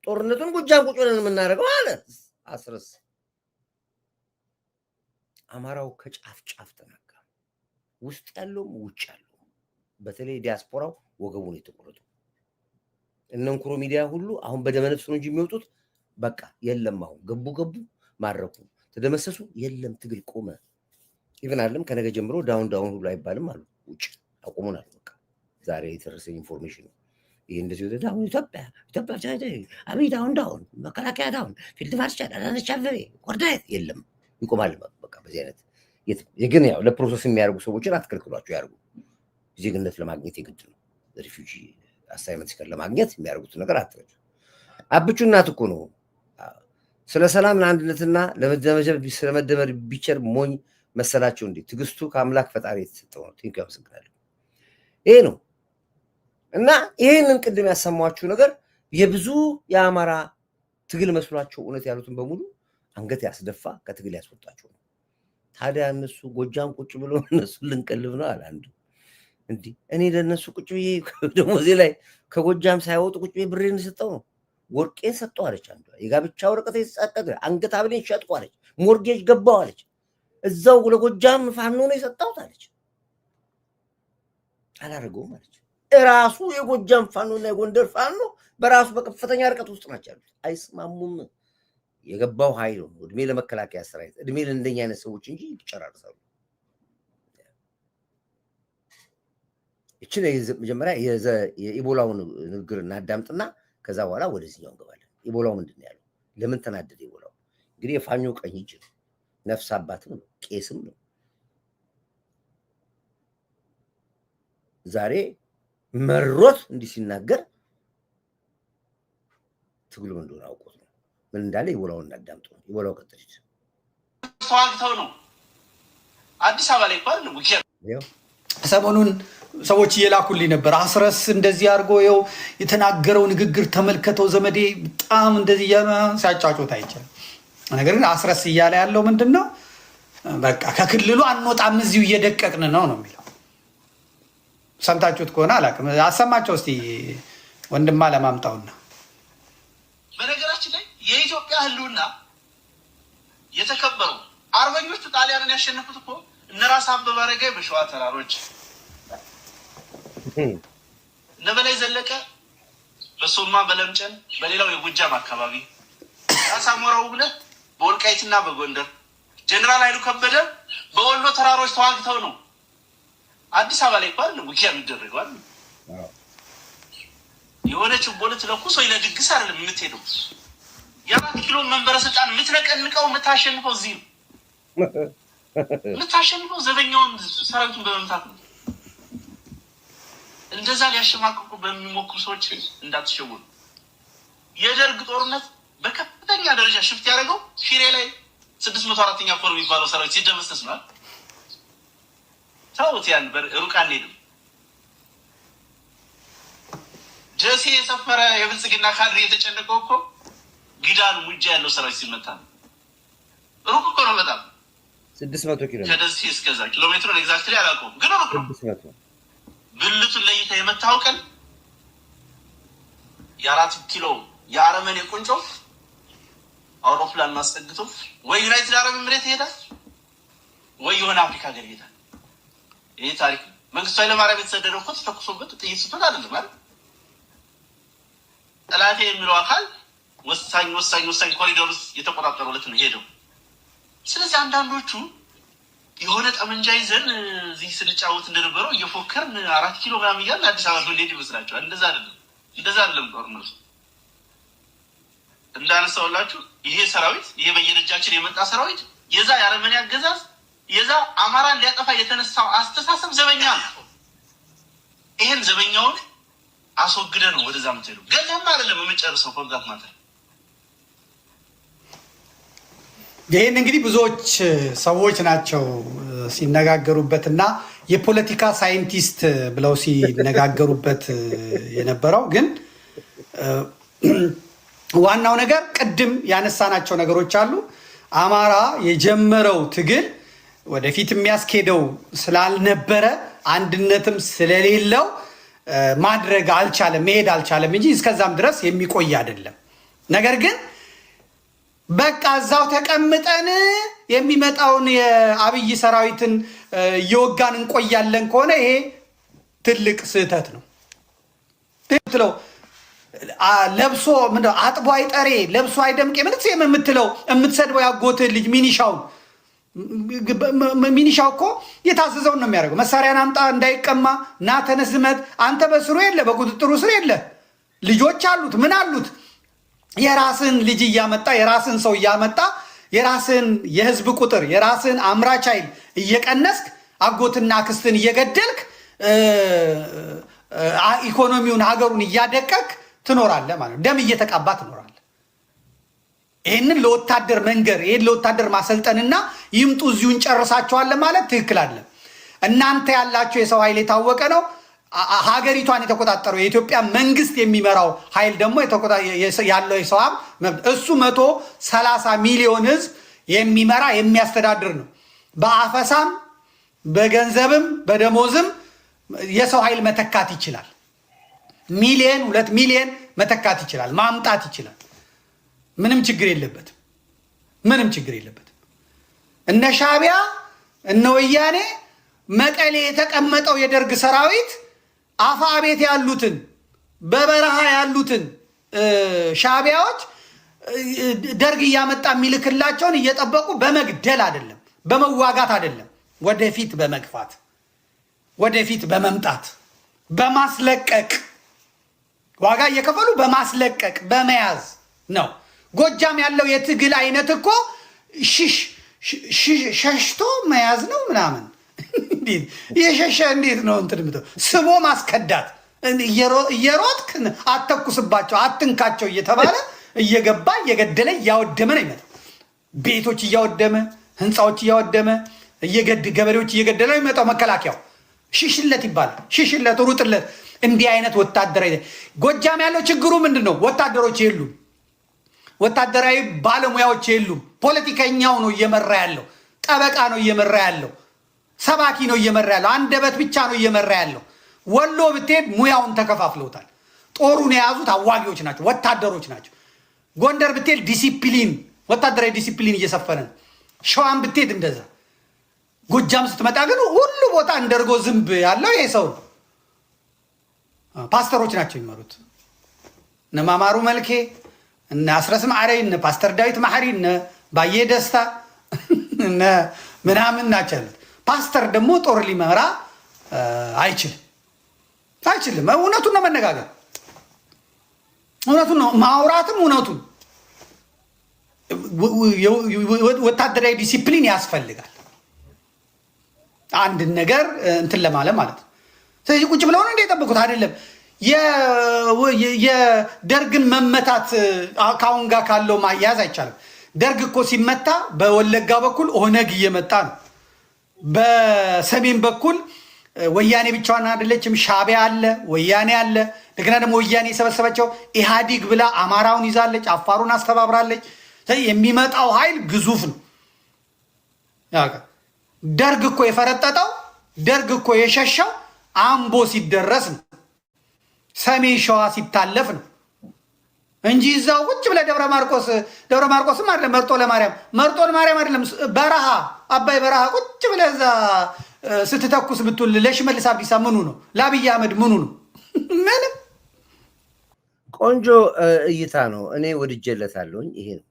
Speaker 1: ጦርነቱን ጎጃም ቁጭ ብለን የምናደርገው አለ አስረስ። አማራው ከጫፍ ጫፍ ተናጋ፣ ውስጥ ያለውም ውጭ ያለው፣ በተለይ ዲያስፖራው ወገቡን የተቆረጠው እነንኩሮ ሚዲያ ሁሉ አሁን በደመነፍስ ነው እንጂ የሚወጡት በቃ የለም። አሁን ገቡ ማረኩ ተደመሰሱ፣ የለም ትግል ቆመ። ኢቭን አለም ከነገ ጀምሮ ዳውን ሁሉ አይባልም አሉ፣ ውጭ አቆሙናል። በቃ ዛሬ የተረሰኝ ኢንፎርሜሽን ነው ይሄ። እንደዚህ ወደ ዳውን ኢትዮጵያ አብይ ዳውን መከላከያ ዳውን ፊልድ ማርሻል አዳነች አቤቤ ወርዳየት የለም ይቆማል። በቃ በዚህ አይነት ግን ያው ለፕሮሰስ የሚያደርጉ ሰዎችን አትከልክሏቸው፣ ያርጉ። ዜግነት ለማግኘት የግድ ነው። ሪፊውጂ አሳይመንት ሲከር ለማግኘት የሚያደርጉት ነገር አትረጁ። አብቹ እናት እኮ ነው ስለ ሰላም ለአንድነትና ስለመደመር ቢቸር ሞኝ መሰላቸው እንዴ? ትግስቱ ከአምላክ ፈጣሪ የተሰጠው ነው። ቲንክ ያመሰግናለሁ። ይሄ ነው እና ይሄንን ቅድም ያሰማችሁ ነገር የብዙ የአማራ ትግል መስሏቸው እውነት ያሉትን በሙሉ አንገት ያስደፋ ከትግል ያስወጣቸው ነው። ታዲያ እነሱ ጎጃም ቁጭ ብሎ እነሱ ልንቀልብ ነው አለ አንዱ። እንዴ እኔ ለነሱ ቁጭ ብዬ ደሞዜ ላይ ከጎጃም ሳይወጡ ቁጭ ብዬ ብሬን ሰጠው ነው ወርቄን ሰጠው አለች አንዷ። የጋብቻ ወረቀት የተጻቀቀ አንገት ሐብሌን ሸጥኩ አለች። ሞርጌጅ ገባው አለች። እዛው ለጎጃም ፋኖ ነው የሰጠሁት አለች። አላረገውም አለች። እራሱ የጎጃም ፋኖና የጎንደር ፋኖ በራሱ በከፍተኛ ርቀት ውስጥ ናቸው ያሉት። አይስማሙም። የገባው ኃይል ነው። እድሜ ለመከላከያ ሰራዊት፣ እድሜ ለእንደኛ አይነት ሰዎች እንጂ ይጨራርሳሉ። እቺ መጀመሪያ የኢቦላውን ንግግር እናዳምጥና ከዛ በኋላ ወደዚህኛው እንገባለን። ኢቦላው ምንድን ነው ያለው? ለምን ተናደደ ኢቦላው? እንግዲህ የፋኞ ቀኝ እጅ ነው። ነፍስ አባትም ነው ቄስም ነው ዛሬ መሮት እንዲህ ሲናገር ትግሉ እንደሆነ አውቆት ነው ምን እንዳለ ይወላው እናዳምጡ ይወላው ከተሪት
Speaker 3: ተዋግተው ነው አዲስ አበባ ላይ እንኳን ውጊያ
Speaker 4: ሰሞኑን ሰዎች እየላኩልኝ ነበር አስረስ እንደዚህ አድርጎ ይኸው የተናገረው ንግግር ተመልከተው ዘመዴ በጣም እንደዚህ ሲያጫጩት አይቻልም ነገር ግን አስረስ እያለ ያለው ምንድነው በቃ ከክልሉ አንወጣም እዚሁ እየደቀቅን ነው የሚለው ሰምታችሁት ከሆነ አላውቅም አሰማቸው እስቲ ወንድማ ለማምጣውና
Speaker 3: በነገራችን ላይ የኢትዮጵያ ህልውና የተከበረው አርበኞቹ ጣሊያንን ያሸነፉት እኮ እነራስ አበበ አረጋይ በሸዋ ተራሮች ነበላይ ዘለቀ በሶማ በለምጨን በሌላው የጎጃም አካባቢ አሳሞራው ብለ በወልቃይትና በጎንደር ጀነራል ኃይሉ ከበደ በወሎ ተራሮች ተዋግተው ነው አዲስ አበባ ላይ እንኳን ውጊያ የሚደረገው አይደል የሆነ ችቦለት ለኩስ ወይ ለድግስ አይደለም የምትሄደው የ4 ኪሎ መንበረ ስልጣን የምትነቀንቀው የምታሸንፈው እዚህ ነው የምታሸንፈው ዘበኛውን ሰራዊቱን በመምታት ነው እንደዛ ሊያሸማቅቁ በሚሞክሩ ሰዎች እንዳትሸወዱ የደርግ ጦርነት በከፍተኛ ደረጃ ሽፍት ያደረገው ሽሬ ላይ 604ኛ ኮር የሚባለው ሰራዊት ሲደመሰስ ነው ታውት ያን ሩቅ አንሄድም ደሴ የሰፈረ የብልጽግና ካድሬ የተጨነቀው እኮ ግዳን ሙጃ ያለው ሰራዊት ሲመታ ነው ሩቅ እኮ ነው በጣም
Speaker 1: 600 ኪሎ
Speaker 3: ከደሴ እስከዛ ኪሎ ሜትሩን ኤግዛክትሊ አላውቀውም ግን ሩቅ ነው 600 ብልቱን ለይታ የመታው ቀን የ4 ኪሎ የአረመኔ ቁንጮ አውሮፕላን ማስጠግቶ ወይ ዩናይትድ አረብ ኤምሬት ይሄዳል ወይ የሆነ አፍሪካ ሀገር ይሄዳል ይሄ ታሪክ መንግስቱ ኃይለማርያም የተሰደደው እኮ ተተኩሶበት ጥይት ስቶት አይደለም አይደል ጠላቴ የሚለው አካል ወሳኝ ኮሪዶርስ የተቆጣጠሩለት ነው ሄደው ስለዚህ አንዳንዶቹ የሆነ ጠመንጃ ይዘን እዚህ ስንጫወት እንደነበረው እየፎከርን 4 ኪሎ ግራም እያልን አዲስ አበባ እንደሄድ ይመስላችኋል እንደዛ አይደለም ጦርነቱ እንዳነሳውላችሁ ይሄ ሰራዊት ይሄ በየደጃችን የመጣ ሰራዊት የዛ የአረመኔ አገዛዝ የዛ አማራን ሊያጠፋ የተነሳው አስተሳሰብ ዘበኛ ነው ይሄን ዘበኛውን አስወግደ ነው ወደዛ ምትሄዱ ገለም አይደለም የምጨርሰው ፕሮግራም ማለት
Speaker 4: ይሄን እንግዲህ ብዙዎች ሰዎች ናቸው ሲነጋገሩበትና የፖለቲካ ሳይንቲስት ብለው ሲነጋገሩበት የነበረው ግን ዋናው ነገር ቅድም ያነሳናቸው ነገሮች አሉ አማራ የጀመረው ትግል ወደፊት የሚያስኬደው ስላልነበረ አንድነትም ስለሌለው ማድረግ አልቻለም መሄድ አልቻለም እንጂ እስከዛም ድረስ የሚቆይ አይደለም ነገር ግን በቃ እዛው ተቀምጠን የሚመጣውን የአብይ ሰራዊትን እየወጋን እንቆያለን ከሆነ ይሄ ትልቅ ስህተት ነው ትክክለው ለብሶ ምንድነው አጥቦ አይጠሬ ለብሶ አይደምቄ ማለት የምትለው የምትሰድበው ያጎትህ ልጅ ሚኒሻው እኮ የታዘዘውን ነው የሚያደርገው መሳሪያን አምጣ እንዳይቀማ ና ተነስመት አንተ በስሩ የለ በቁጥጥሩ ስር የለ ልጆች አሉት ምን አሉት የራስን ልጅ እያመጣ የራስን ሰው እያመጣ የራስን የህዝብ ቁጥር የራስን አምራች ኃይል እየቀነስክ አጎትና ክስትን እየገደልክ ኢኮኖሚውን ሀገሩን እያደቀክ ትኖራለህ ማለት ደም እየተቃባ ትኖራለህ ይሄንን ለወታደር መንገር ይሄን ለወታደር ማሰልጠንና ይምጡ እዚሁን ጨርሳቸዋለህ ማለት ትክክል አይደለም እናንተ ያላችሁ የሰው ኃይል የታወቀ ነው ሀገሪቷን የተቆጣጠረው የኢትዮጵያ መንግስት የሚመራው ኃይል ደግሞ ያለው የሰው እሱ 130 ሚሊዮን ህዝብ የሚመራ የሚያስተዳድር ነው በአፈሳም በገንዘብም በደሞዝም የሰው ኃይል መተካት ይችላል ሚሊዮን 2 ሚሊዮን መተካት ይችላል ማምጣት ይችላል ምንም ችግር የለበትም እነ ሻዕቢያ እነ ወያኔ መቀሌ የተቀመጠው የደርግ ሰራዊት አፋ ቤት ያሉትን በበረሃ ያሉትን ሻዕቢያዎች ደርግ እያመጣ የሚልክላቸውን እየጠበቁ በመግደል አይደለም በመዋጋት አይደለም ወደፊት በመግፋት ወደፊት በመምጣት በማስለቀቅ ዋጋ እየከፈሉ በማስለቀቅ በመያዝ ነው ጎጃም ያለው የትግል አይነት እኮ ሸሽቶ መያዝ ነው ምናምን እንዴት የሸሸ እንዴት ነው እንትምቶ ስቦ ማስከዳት እየሮጥክ አተኩስባቸው አትንካቸው እየተባለ እየገባ እየገደለ ያወደመ ነው ይመጣ ቤቶች ያወደመ ህንጻዎች ያወደመ ገበሬዎች እየገደለ ነው ይመጣው መከላከያው ሽሽለት ይባላል ሽሽለት ሩጥለት እንዲህ አይነት ወታደራዊ ጎጃም ያለው ችግሩ ምንድነው ወታደሮች የሉም ወታደራዊ ባለሙያዎች የሉም ፖለቲከኛው ነው እየመራ ያለው ጠበቃ ነው እየመራ ያለው ሰባኪ ነው እየመራ ያለው አንደበት ብቻ ነው እየመራ ያለው ወሎ ብትሄድ ሙያውን ተከፋፍለውታል ጦሩን የያዙት አዋጊዎች ናቸው ወታደሮች ናቸው ጎንደር ብትሄድ ዲሲፕሊን ወታደራዊ ዲሲፕሊን እየሰፈነ ሸዋን ብትሄድ እንደዛ ጎጃም ስትመጣ ግን ሁሉ ቦታ እንደርጎ ዝንብ ያለው ይሄ ሰው ፓስተሮች ናቸው የሚመሩት እነ ማማሩ መልኬ እነ አስረስ ማዕሬ እነ ፓስተር ዳዊት ማህሪ እነ ባየ ደስታ እነ ምናምን ናቸው ፓስተር ደግሞ ጦር ሊመራ አይችልም እውነቱን ነው መነጋገር እውነቱን ነው ማውራትም እውነቱን ወታደራዊ ዲሲፕሊን ያስፈልጋል አንድ ነገር እንትን ለማለት ማለት ነው ስለዚህ ቁጭ ብለው ነው እንደጠበቁት አይደለም የደርግን መመታት ካውን ጋር ካለው ማያዝ አይቻልም ደርግ እኮ ሲመታ በወለጋ በኩል ኦነግ እየመጣ ነው በሰሜን በኩል ወያኔ ብቻዋን አይደለችም ሻዕቢያ አለ ወያኔ አለ እንደገና ደግሞ ወያኔ የሰበሰበቸው ኢህአዲግ ብላ አማራውን ይዛለች አፋሩን አስተባብራለች የሚመጣው ኃይል ግዙፍ ነው ደርግ እኮ የፈረጠጠው ደርግ እኮ የሸሻው አምቦ ሲደረስ ነው ሰሜን ሸዋ ሲታለፍ ነው እንጂ እዛው ቁጭ ብለ ደብረ ማርቆስም አይደለም መርጦ ለማርያም አይደለም በረሃ አባይ በረሃ ቁጭ ብለ እዛ ስትተኩስ ብትል ለሽመልስ አብዲሳ ምኑ ነው ለአብይ አህመድ ምኑ ነው ምንም
Speaker 1: ቆንጆ እይታ ነው እኔ ወድጀለታለሁኝ ይሄ ነው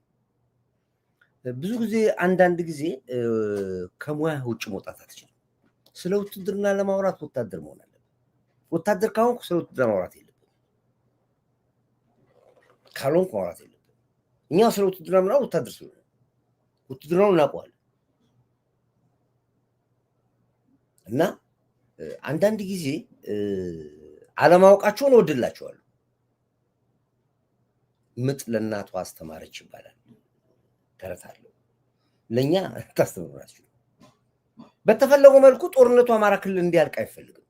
Speaker 1: ብዙ ጊዜ አንዳንድ ጊዜ ከሙያ ውጭ መውጣት አትችልም ስለ ውትድርና ለማውራት ወታደር መሆን አለበት ወታደር ካሁን ስለ ውትድርና ማውራት የለብንም ካልሆንኩ ማውራት የለብንም እኛ ስለ ውትድርና ምናምን ወታደር ስለሆነ ውትድርናውን እናውቀዋለን እና አንዳንድ ጊዜ አለማወቃቸውን እወድላቸዋለሁ ምጥ ለእናቷ አስተማረች ይባላል ተረት አለው ለኛ ታስተምራችሁ በተፈለገው መልኩ ጦርነቱ አማራ ክልል እንዲያልቅ አይፈልግም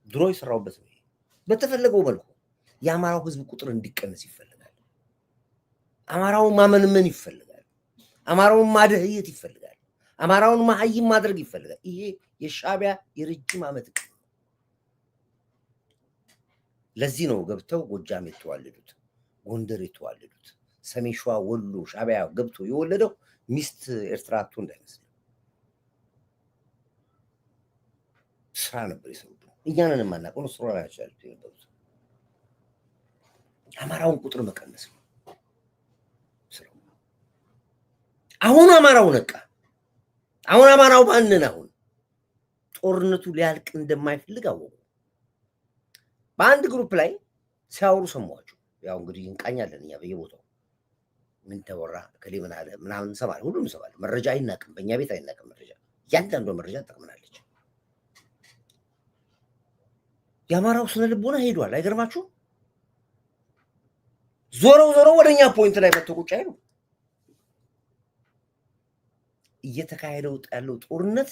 Speaker 1: ድሮ ይሰራውበት ነው በተፈለገው መልኩ የአማራው ህዝብ ቁጥር እንዲቀንስ ይፈልጋል አማራውን ማመንመን ይፈልጋል አማራውን ማደህየት ይፈልጋል አማራውን ማህይም ማድረግ ይፈልጋል ይሄ የሻዕቢያ የረጅም ዓመት ለዚህ ነው ገብተው ጎጃም የተዋለዱት ጎንደር የተዋለዱት ሰሜን ሸዋ ወሎ ሻዕቢያ ገብቶ የወለደው ሚስት ኤርትራቱ እንዳይመስል ስራ ነበር የሰሩት እኛንን ማናቀው ነው ስራ ያቻሉ የነበሩት አማራውን ቁጥር መቀነስ ነው አሁን አማራው ነቃ አሁን አማራው ባንነ አሁን ጦርነቱ ሊያልቅ እንደማይፈልግ አወቁ በአንድ ግሩፕ ላይ ሲያወሩ ሰማዋቸው ያው እንግዲህ እንቃኛለን እኛ በየቦታው ምን ተወራ ከሊመን አለ ምናምን ሰማል ሁሉም ሰማል መረጃ አይናቅም በእኛ ቤት አይናቅም መረጃ ያንዳንዱ መረጃ ተጠቅመናለች ያማራው ስነ ልቦና ሄዷል አይገርማችሁ ዞሮ ወደኛ ፖይንት ላይ መተቆጫ አይሉ እየተካሄደው ያለው ጦርነት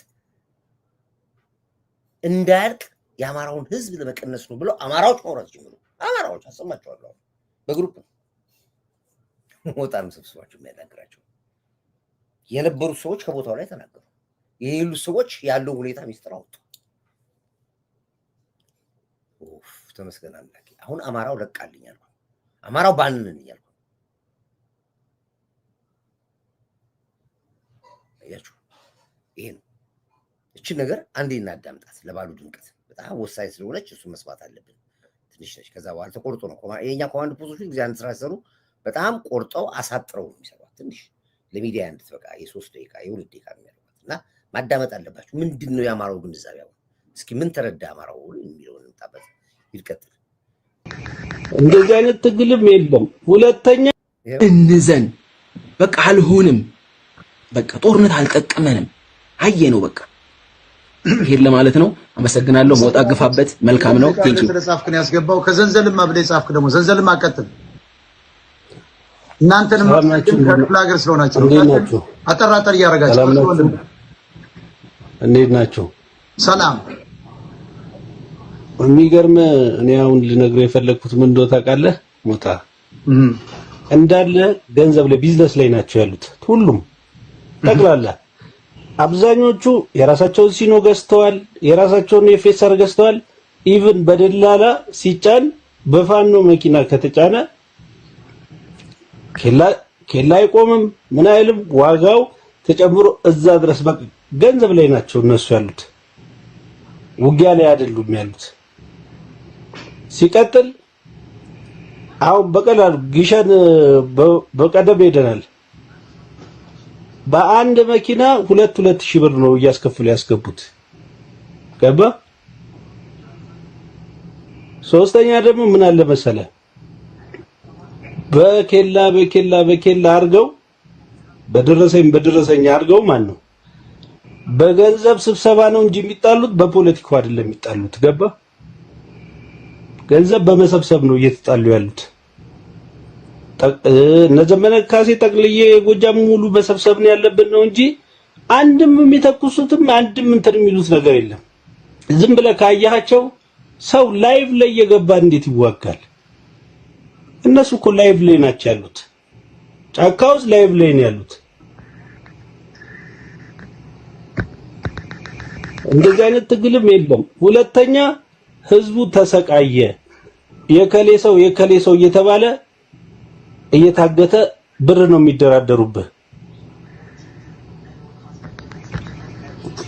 Speaker 1: እንዳያልቅ ያማራውን ህዝብ ለመቀነስ ነው ብለው አማራዎች ማውራት ጀመሩ አማራዎች አሰማቸዋለሁ በግሩፕ ወጣም ሰብስባቸው የሚያናግራቸው የነበሩ ሰዎች ከቦታው ላይ ተናገሩ የሌሉ ሰዎች ያለው ሁኔታ ሚስጥር አወጡ ተመስገን አምላኬ አሁን አማራው ለቃልኛል አማራው ባንነን ይያል ያችሁ ይሄ ነው እቺ ነገር አንዴ እናዳምጣት ለባሉ ድምቀት በጣም ወሳኝ ስለሆነች እሱ መስማት አለብን ትንሽ ነች ከዛ በኋላ ተቆርጦ ነው የኛ ኮማንድ ፖስቶች ጊዜ አንድ ስራ ሲሰሩ በጣም ቆርጠው አሳጥረው ነው የሚሰሩት ትንሽ ለሚዲያ እንድትበቃ የ3 ደቂቃ የ2 ደቂቃ የሚያደርጉትና ማዳመጥ አለባችሁ ምንድነው ያማራው ግንዛቤው እስኪ ምን ተረዳ አማራው የሚለውን እንጣበት ይልቀጥል
Speaker 5: እንደዚህ አይነት ትግልም የለም ሁለተኛ እንዘን በቃ አልሆንም
Speaker 6: በቃ ጦርነት አልጠቀመንም አየ ነው በቃ ይሄን ለማለት ነው። አመሰግናለሁ። ሞጣ ግፋበት መልካም ነው። ቴንክ ዩ
Speaker 7: ስለጻፍክ ነው ያስገባው። ከዘንዘልማ ብለህ ጻፍክ ደግሞ ዘንዘልማ አቀጥል። እናንተንም ከክፍለ ሀገር ስለሆናችሁ ነው አጠራጠር እያደረጋችሁ።
Speaker 5: እንዴት ናቸው?
Speaker 7: ሰላም።
Speaker 5: የሚገርም እኔ አሁን ልነግርህ የፈለግኩት ምን እንደሆነ ታውቃለህ? ሞጣ እንዳለ ገንዘብ ላይ ቢዝነስ ላይ ናቸው ያሉት ሁሉም ጠቅላላ። አብዛኞቹ የራሳቸውን ሲኖ ገዝተዋል፣ የራሳቸውን የፌሰር ገዝተዋል። ኢቭን በደላላ ሲጫን በፋኖ መኪና ከተጫነ ኬላ አይቆምም ምን አይልም፣ ዋጋው ተጨምሮ እዛ ድረስ በቃ ገንዘብ ላይ ናቸው እነሱ ያሉት፣ ውጊያ ላይ አይደሉም ያሉት። ሲቀጥል አሁን በቀላሉ ግሸን በቀደም ሄደናል። በአንድ መኪና 2,000 ብር ነው እያስከፍሉ ያስገቡት። ገባ። ሶስተኛ ደግሞ ምን አለ መሰለ በኬላ አርገው በደረሰኝ አርገው ማን ነው በገንዘብ ስብሰባ ነው እንጂ የሚጣሉት በፖለቲካው አይደለም የሚጣሉት። ገባ። ገንዘብ በመሰብሰብ ነው እየተጣሉ ያሉት። እነዘመነ ካሴ ጠቅልዬ ጎጃም ሙሉ በሰብሰብ ነው ያለብን ነው እንጂ አንድም የሚተኩሱትም አንድም እንትን የሚሉት ነገር የለም። ዝም ብለህ ካያቸው ሰው ላይቭ ላይ እየገባ እንዴት ይዋጋል? እነሱ እኮ ላይቭ ላይ ናቸው ያሉት። ጫካውስ ላይቭ ላይ ነው ያሉት። እንደዚህ አይነት ትግልም የለም። ሁለተኛ ህዝቡ ተሰቃየ። የከሌ ሰው እየተባለ እየታገተ ብር ነው የሚደራደሩበት።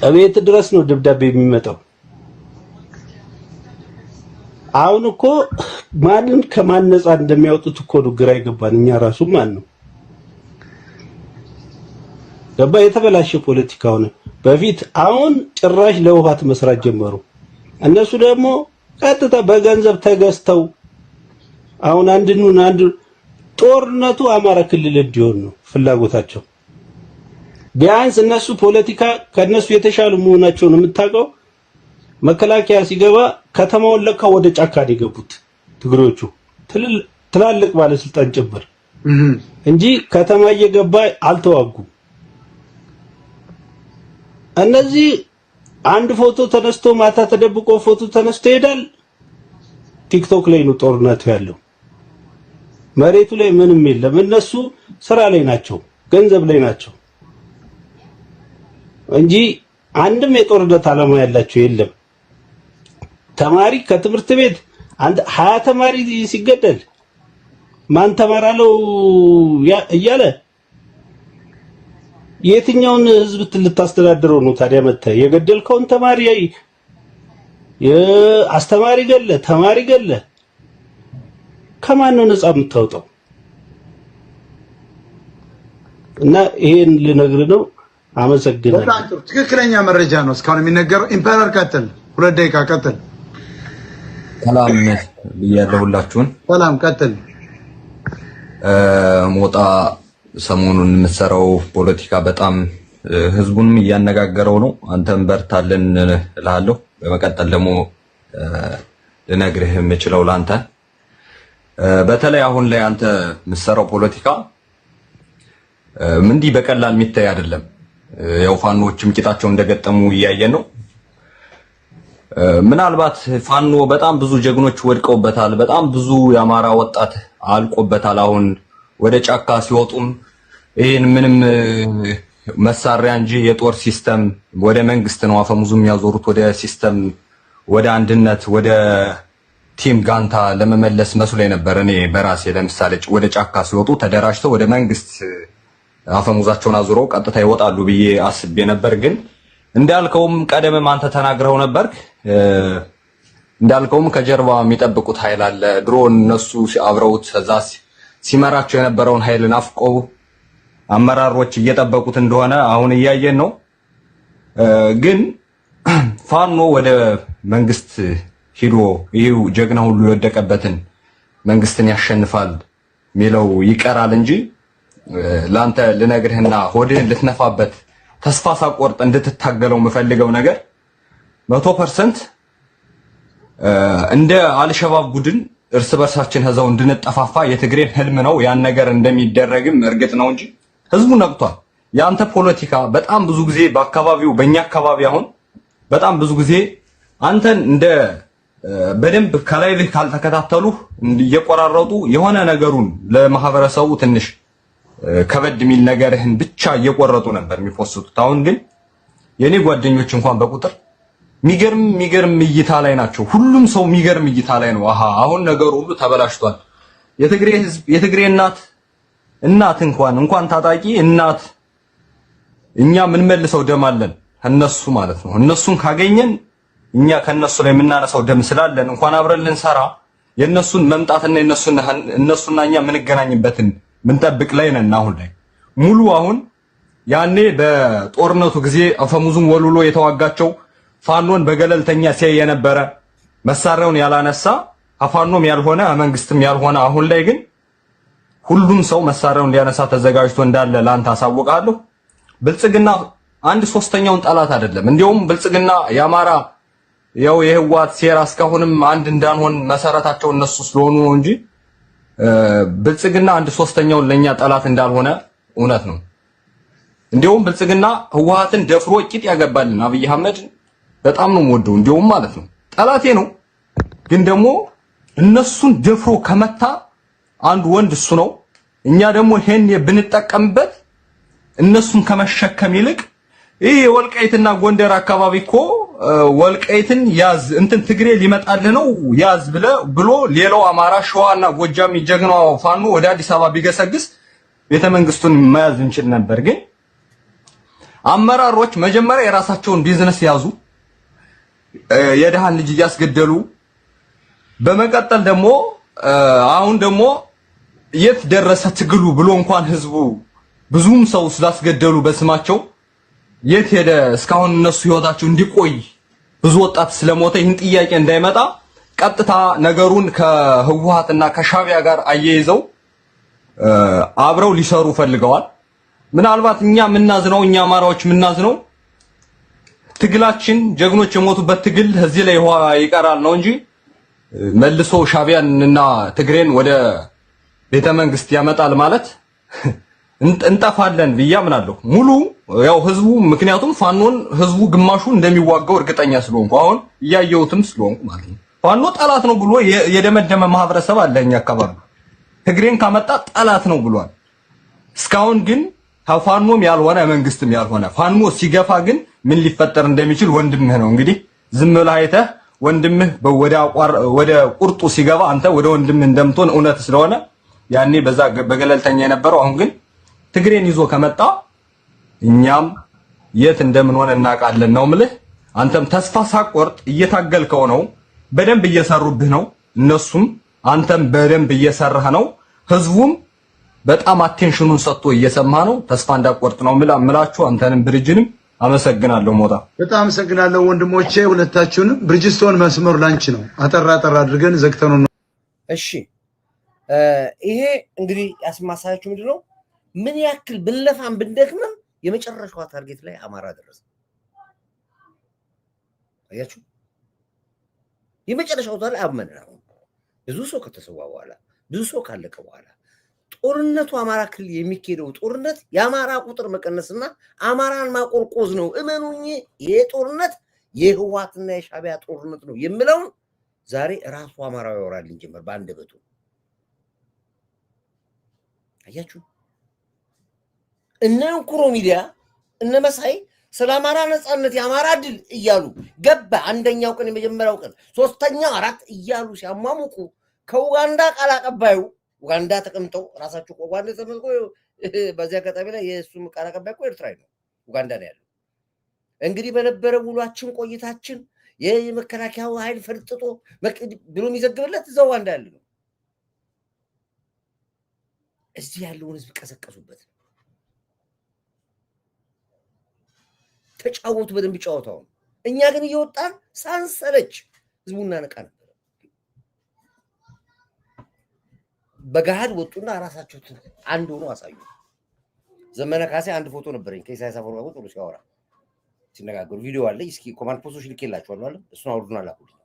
Speaker 5: እቤት ድረስ ነው ደብዳቤ የሚመጣው። አሁን እኮ ማንን ከማን ነፃ እንደሚያወጡት እኮ ነው ግራ ይገባን። እኛ ራሱ ማን ነው ገባ። የተበላሸ ፖለቲካ ሆነ በፊት። አሁን ጭራሽ ለውሃት መስራት ጀመሩ። እነሱ ደግሞ ቀጥታ በገንዘብ ተገዝተው አሁን አንድ ጦርነቱ አማራ ክልል እንዲሆን ነው ፍላጎታቸው። ቢያንስ እነሱ ፖለቲካ ከነሱ የተሻሉ መሆናቸውን የምታውቀው መከላከያ ሲገባ ከተማውን ለካ ወደ ጫካ የገቡት ትግሮቹ ትላልቅ ባለስልጣን ጭምር እንጂ ከተማ እየገባ አልተዋጉም። እነዚህ አንድ ፎቶ ተነስቶ ማታ ተደብቆ ፎቶ ተነስቶ ይሄዳል። ቲክቶክ ላይ ነው ጦርነቱ ያለው። መሬቱ ላይ ምንም የለም። እነሱ ስራ ላይ ናቸው፣ ገንዘብ ላይ ናቸው እንጂ አንድም የጦርነት ዓላማ ያላቸው የለም። ተማሪ ከትምህርት ቤት 20 ተማሪ ሲገደል ማን ተማራለው እያለ የትኛውን ህዝብ ልታስተዳድረው ነው ታዲያ? መተህ የገደልከውን ተማሪ የአስተማሪ ገለ ተማሪ ገለ ከማን ነው ነፃ የምታወጣው? እና ይሄን ልነግር ነው። አመሰግናለሁ።
Speaker 7: በጣም ጥሩ ትክክለኛ መረጃ ነው እስካሁን የሚነገረው። ኢምፐረር ቀጥል፣ 2 ደቂቃ ቀጥል።
Speaker 8: ሰላም ብያለሁ ሁላችሁን።
Speaker 7: ሰላም ቀጥል።
Speaker 8: ሞጣ ሰሞኑን የምትሰራው ፖለቲካ በጣም ህዝቡንም እያነጋገረው ነው። አንተም በርታልን እልሃለሁ። በመቀጠል ደግሞ ልነግርህ የምችለው ላንተ በተለይ አሁን ላይ አንተ የምትሰራው ፖለቲካ እንዲህ በቀላል የሚታይ አይደለም። ያው ፋኖዎችም ቂጣቸው እንደገጠሙ እያየን ነው። ምናልባት ፋኖ በጣም ብዙ ጀግኖች ወድቀውበታል። በጣም ብዙ የአማራ ወጣት አልቆበታል። አሁን ወደ ጫካ ሲወጡም ይሄን ምንም መሳሪያ እንጂ የጦር ሲስተም ወደ መንግስት ነው አፈሙዙም ያዞሩት፣ ወደ ሲስተም፣ ወደ አንድነት፣ ወደ ቲም ጋንታ ለመመለስ መስሎ ነበር። እኔ በራሴ ለምሳሌ ወደ ጫካ ሲወጡ ተደራጅተው ወደ መንግስት አፈሙዛቸውን አዙረው ቀጥታ ይወጣሉ ብዬ አስቤ ነበር። ግን እንዳልከውም ቀደምም አንተ ተናግረው ነበር። እንዳልከውም ከጀርባ የሚጠብቁት ኃይል አለ። ድሮ እነሱ አብረውት እዛ ሲመራቸው የነበረውን ኃይል ናፍቀው አመራሮች እየጠበቁት እንደሆነ አሁን እያየን ነው። ግን ፋኖ ወደ መንግስት ሂዶ ይሄው ጀግና ሁሉ የወደቀበትን መንግስትን ያሸንፋል ሚለው ይቀራል እንጂ ላንተ ልነግርህና ሆድህን ልትነፋበት ተስፋ ሳቆርጥ እንድትታገለው የምፈልገው ነገር 100% እንደ አልሸባብ ቡድን እርስ በርሳችን ህዘው እንድንጠፋፋ የትግሬን ህልም ነው። ያን ነገር እንደሚደረግም እርግጥ ነው እንጂ ህዝቡ ነቅቷል። ያንተ ፖለቲካ በጣም ብዙ ጊዜ በአካባቢው በእኛ አካባቢ አሁን በጣም ብዙ ጊዜ አንተን እንደ በደንብ ከላይ ልህ ካልተከታተሉ እየቆራረጡ የሆነ ነገሩን ለማህበረሰቡ ትንሽ ከበድ የሚል ነገርህን ብቻ እየቆረጡ ነበር የሚፖስቱት። አሁን ግን የኔ ጓደኞች እንኳን በቁጥር ሚገርም እይታ ላይ ናቸው። ሁሉም ሰው ሚገርም እይታ ላይ ነው። አሁን ነገሩ ሁሉ ተበላሽቷል። የትግሬ ህዝብ የትግሬ እናት እንኳን ታጣቂ እናት እኛ ምን መልሰው ደም አለን እነሱ ማለት ነው። እነሱን ካገኘን እኛ ከነሱ ላይ የምናነሳው ደም ስላለን እንኳን አብረን ልንሰራ የነሱን መምጣትና እነሱና እኛ ምንገናኝበትን ምንጠብቅ ላይ ነን። አሁን ላይ ሙሉ አሁን ያኔ በጦርነቱ ጊዜ አፈሙዙን ወልውሎ የተዋጋቸው ፋኖን በገለልተኛ ሲያይ የነበረ መሳሪያውን ያላነሳ አፋኖም ያልሆነ መንግስትም ያልሆነ አሁን ላይ ግን ሁሉም ሰው መሳሪያውን ሊያነሳ ተዘጋጅቶ እንዳለ ላንተ አሳውቃለሁ። ብልጽግና 1/3ኛውን ጠላት አይደለም። እንዲያውም ብልጽግና የአማራ ያው የህዋት ሴራ እስካሁንም አንድ እንዳንሆን መሰረታቸው እነሱ ስለሆኑ ነው እንጂ ብልጽግና 1/3ኛውን ለኛ ጠላት እንዳልሆነ እውነት ነው። እንዲያውም ብልጽግና ህዋትን ደፍሮ ቂጥ ያገባልን አብይ አህመድ በጣም ነው የምወደው። እንዲያውም ማለት ነው ጠላቴ ነው፣ ግን ደግሞ እነሱን ደፍሮ ከመታ አንድ ወንድ እሱ ነው። እኛ ደግሞ ይሄን ብንጠቀምበት እነሱን ከመሸከም ይልቅ ይሄ ወልቃይትና ጎንደር አካባቢ እኮ ወልቃይትን ያዝ እንትን ትግሬ ሊመጣልህ ነው ያዝ ብሎ ሌላው አማራ ሸዋና ጎጃም ጀግናው ፋኖ ወደ አዲስ አበባ ቢገሰግስ ቤተመንግስቱን መያዝ እንችል ነበር። ግን አመራሮች መጀመሪያ የራሳቸውን ቢዝነስ ያዙ፣ የደሃን ልጅ እያስገደሉ በመቀጠል ደግሞ አሁን ደግሞ የት ደረሰ ትግሉ ብሎ እንኳን ህዝቡ ብዙም ሰው ስላስገደሉ በስማቸው የት ሄደ እስካሁን እነሱ ህይወታቸው እንዲቆይ ብዙ ወጣት ስለሞተ ይህን ጥያቄ እንዳይመጣ ቀጥታ ነገሩን ከህወሓትና ከሻቢያ ጋር አያይዘው አብረው ሊሰሩ ፈልገዋል። ምናልባት እኛ አማራዎች ምናዝነው ትግላችን ጀግኖች የሞቱበት ትግል እዚህ ላይ ይቀራል ነው እንጂ መልሶ ሻቢያንና ትግሬን ወደ ቤተመንግስት ያመጣል ማለት እንጠፋለን ብዬ አምናለሁ። ሙሉ ያው ህዝቡ ምክንያቱም ፋኖን ህዝቡ ግማሹ እንደሚዋጋው እርግጠኛ ስለሆንኩ አሁን እያየሁትም ስለሆንኩ ማለት ነው። ፋኖ ጠላት ነው ብሎ የደመደመ ማህበረሰብ አለ እኛ አካባቢ። ትግሬን ካመጣ ጠላት ነው ብሏል። እስካሁን ግን ፋኖም ያልሆነ መንግስትም ያልሆነ ፋኖ ሲገፋ ግን ምን ሊፈጠር እንደሚችል ወንድምህ ነው እንግዲህ ዝም ብለህ አይተህ ወንድምህ ወደ ቁርጡ ሲገባ አንተ ወደ ወንድምህ እንደምትሆን እውነት ስለሆነ ያኔ በዛ በገለልተኛ የነበረው አሁን ግን ትግሬን ይዞ ከመጣ እኛም የት እንደምንሆን እናውቃለን ነው ምልህ። አንተም ተስፋ ሳቆርጥ እየታገልከው ነው። በደንብ እየሰሩብህ ነው እነሱም፣ አንተም በደንብ እየሰራህ ነው። ህዝቡም በጣም አቴንሽኑን ሰጥቶ እየሰማ ነው። ተስፋ እንዳቆርጥ ነው ምላችሁ። አንተንም ብርጅንም አመሰግናለሁ። ሞታ
Speaker 7: በጣም አመሰግናለሁ ወንድሞቼ ሁለታችሁንም። ብርጅስቶን መስመሩ ላንቺ ነው። አጠራ አድርገን ዘግተን ነው።
Speaker 1: እሺ ይሄ እንግዲህ ያስማሳያችሁ ምንድነው? ምን ያክል ብንለፋም ብንደክምም የመጨረሻዋ ታርጌት ላይ አማራ ደረሰ። አያችሁ፣ የመጨረሻው ላይ አመነ። ብዙ ሰው ከተሰዋ በኋላ ብዙ ሰው ካለቀ በኋላ ጦርነቱ አማራ ክልል የሚካሄደው ጦርነት የአማራ ቁጥር መቀነስና አማራን ማቆርቆዝ ነው። እመኑኝ፣ ይሄ ጦርነት የህወሓትና የሻቢያ ጦርነት ነው የሚለውን ዛሬ ራሱ አማራው ያወራልን ጀመር በአንደበቱ። አያችሁ፣ እነ እንኩሮ ሚዲያ እነ መሳይ ስለ አማራ ነፃነት የአማራ ድል እያሉ ገባ አንደኛው ቀን የመጀመሪያው ቀን ሶስተኛው አራት እያሉ ሲያሟሙቁ ከኡጋንዳ ቃል አቀባዩ ኡጋንዳ ተቀምጠው ራሳቸው ኡጋንዳ ተመዝጎ በዚያ አጋጣሚ ላይ የእሱም ቃል አቀባይ እኮ ኤርትራዊ ነው፣ ኡጋንዳ ነው ያለው። እንግዲህ በነበረ ውሏችን ቆይታችን የመከላከያው ኃይል ፈርጥጦ ብሎ የሚዘግብለት እዛው ኡጋንዳ ያለ ነው። እዚህ ያለውን ህዝብ ቀሰቀሱበት፣ ተጫወቱ፣ በደንብ ጫወታው። እኛ ግን እየወጣን ሳንሰለች ህዝቡና ነቃ ነበር። በገሃድ ወጡና ራሳቸው አንድ ሆኖ አሳዩ። ዘመነ ካሴ አንድ ፎቶ ነበረኝ ከኢሳያስ አፈወርቂ ጋር ጥሩ ሲያወራ ሲነጋገሩ ቪዲዮ አለ። እስኪ ኮማንድ ፖስቶች ልኬላችኋለሁ አይደል? እሱን አውርዱና ላኩልኝ።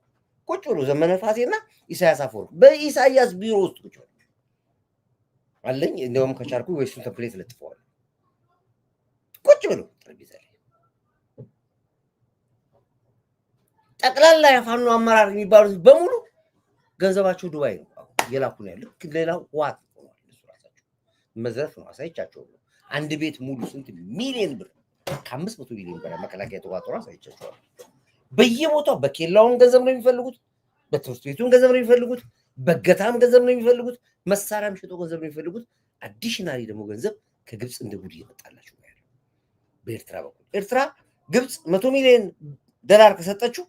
Speaker 1: ቁጭ ብሎ ዘመነ ካሴና ኢሳያስ አፈወርቂ በኢሳያስ ቢሮ ውስጥ ቁጭ ብሎ አለኝ። እንደውም ከቻልኩ ወይ እሱን ተፕሌት ለጥፈዋል። ቁጭ ብሎ ጠረጴዛ ላይ ጠቅላላ የፋኖ አመራር የሚባሉት በሙሉ ገንዘባቸው ዱባይ ነው የላኩ ነው ያለው። ሌላው ዋት ሆኗል። እሱ ራሳቸው መዝረፍ ነው። አሳይቻቸው አንድ ቤት ሙሉ ስንት ሚሊዮን ብር ከ500 ሚሊዮን ብር መከላከያ ተቋጥሮ አሳይቻቸዋል። በየቦታው በኬላውን ገንዘብ ነው የሚፈልጉት፣ በትምህርት ቤቱን ገንዘብ ነው የሚፈልጉት፣ በገታም ገንዘብ ነው የሚፈልጉት፣ መሳሪያም ሸጦ ገንዘብ ነው የሚፈልጉት። አዲሽናሊ ደግሞ ገንዘብ ከግብፅ እንደ ጉድ እየመጣላቸው ነው ያለው። በኤርትራ በኩል ኤርትራ ግብፅ 100 ሚሊዮን ዶላር ከሰጠችው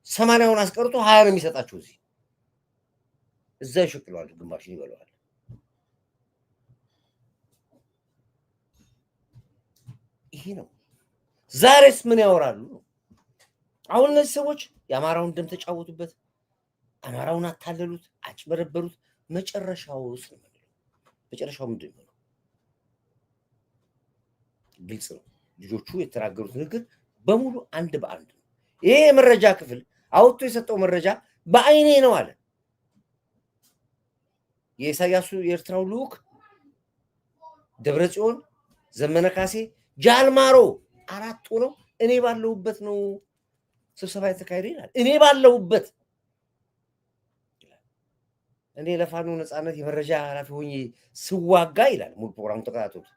Speaker 1: 80ውን አስቀርቶ 20 ነው የሚሰጣቸው። እዛ ይሸቅለዋል፣ ግማሽን ይበለዋል። ይሄ ነው። ዛሬስ ምን ያወራሉ? አሁን እነዚህ ሰዎች የአማራውን ደም ተጫወቱበት፣ አማራውን አታለሉት፣ አጭበረበሩት። መጨረሻውስ መጨረሻው ምንድን ነው? ግልጽ ነው። ልጆቹ የተናገሩት ንግግር በሙሉ አንድ በአንድ ነው። ይሄ የመረጃ ክፍል አውጥቶ የሰጠው መረጃ በአይኔ ነው አለ። የኢሳያሱ የኤርትራው ልዑክ ደብረጽዮን፣ ዘመነ ካሴ፣ ጃልማሮ አራት ሆነው እኔ ባለሁበት ነው ስብሰባ የተካሄደ ይላል። እኔ ባለሁበት እኔ ለፋኖ ነፃነት የመረጃ ኃላፊ ሆኜ ስዋጋ ይላል። ሙሉ ፕሮግራሙ ተከታተሉት።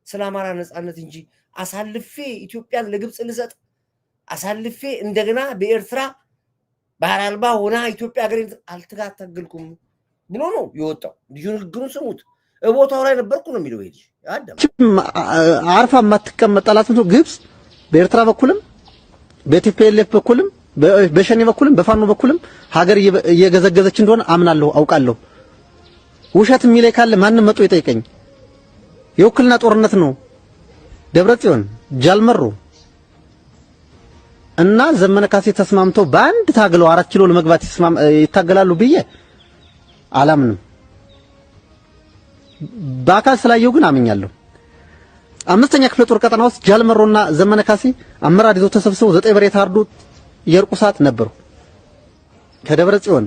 Speaker 1: ስለ አማራ ነፃነት እንጂ አሳልፌ ኢትዮጵያን ለግብፅ ልሰጥ አሳልፌ እንደገና በኤርትራ ባህር አልባ ሆና ኢትዮጵያ ሀገሬን አልተጋታገልኩም ብሎ ነው የወጣው። ልጁ ንግግሩን ስሙት። ቦታው ላይ ነበርኩ ነው የሚለው። ይሄ አዳም
Speaker 2: አርፋ የማትቀመጥ ጠላት ነው ግብፅ። በኤርትራ በኩልም በቲፒኤልኤፍ በኩልም በሸኔ በኩልም በፋኖ በኩልም ሀገር እየገዘገዘች እንደሆነ አምናለሁ፣ አውቃለሁ። ውሸት የሚለይ ካለ ማንም መጥቶ ይጠይቀኝ። የውክልና ጦርነት ነው። ደብረጽዮን፣ ጃልመሮ እና ዘመነ ካሴ ተስማምተው በአንድ ታግለው 4 ኪሎ ለመግባት ይታገላሉ ብዬ አላምንም። በአካል ስላየው ግን አምኛለሁ። 5ኛ ክፍለ ጦር ቀጠና ውስጥ ጃልመሮና ዘመነ ካሴ አመራር ይዘው ተሰብስበው 9 በሬ ታርዶ የእርቁ ሰዓት ነበሩ። ከደብረ ጽዮን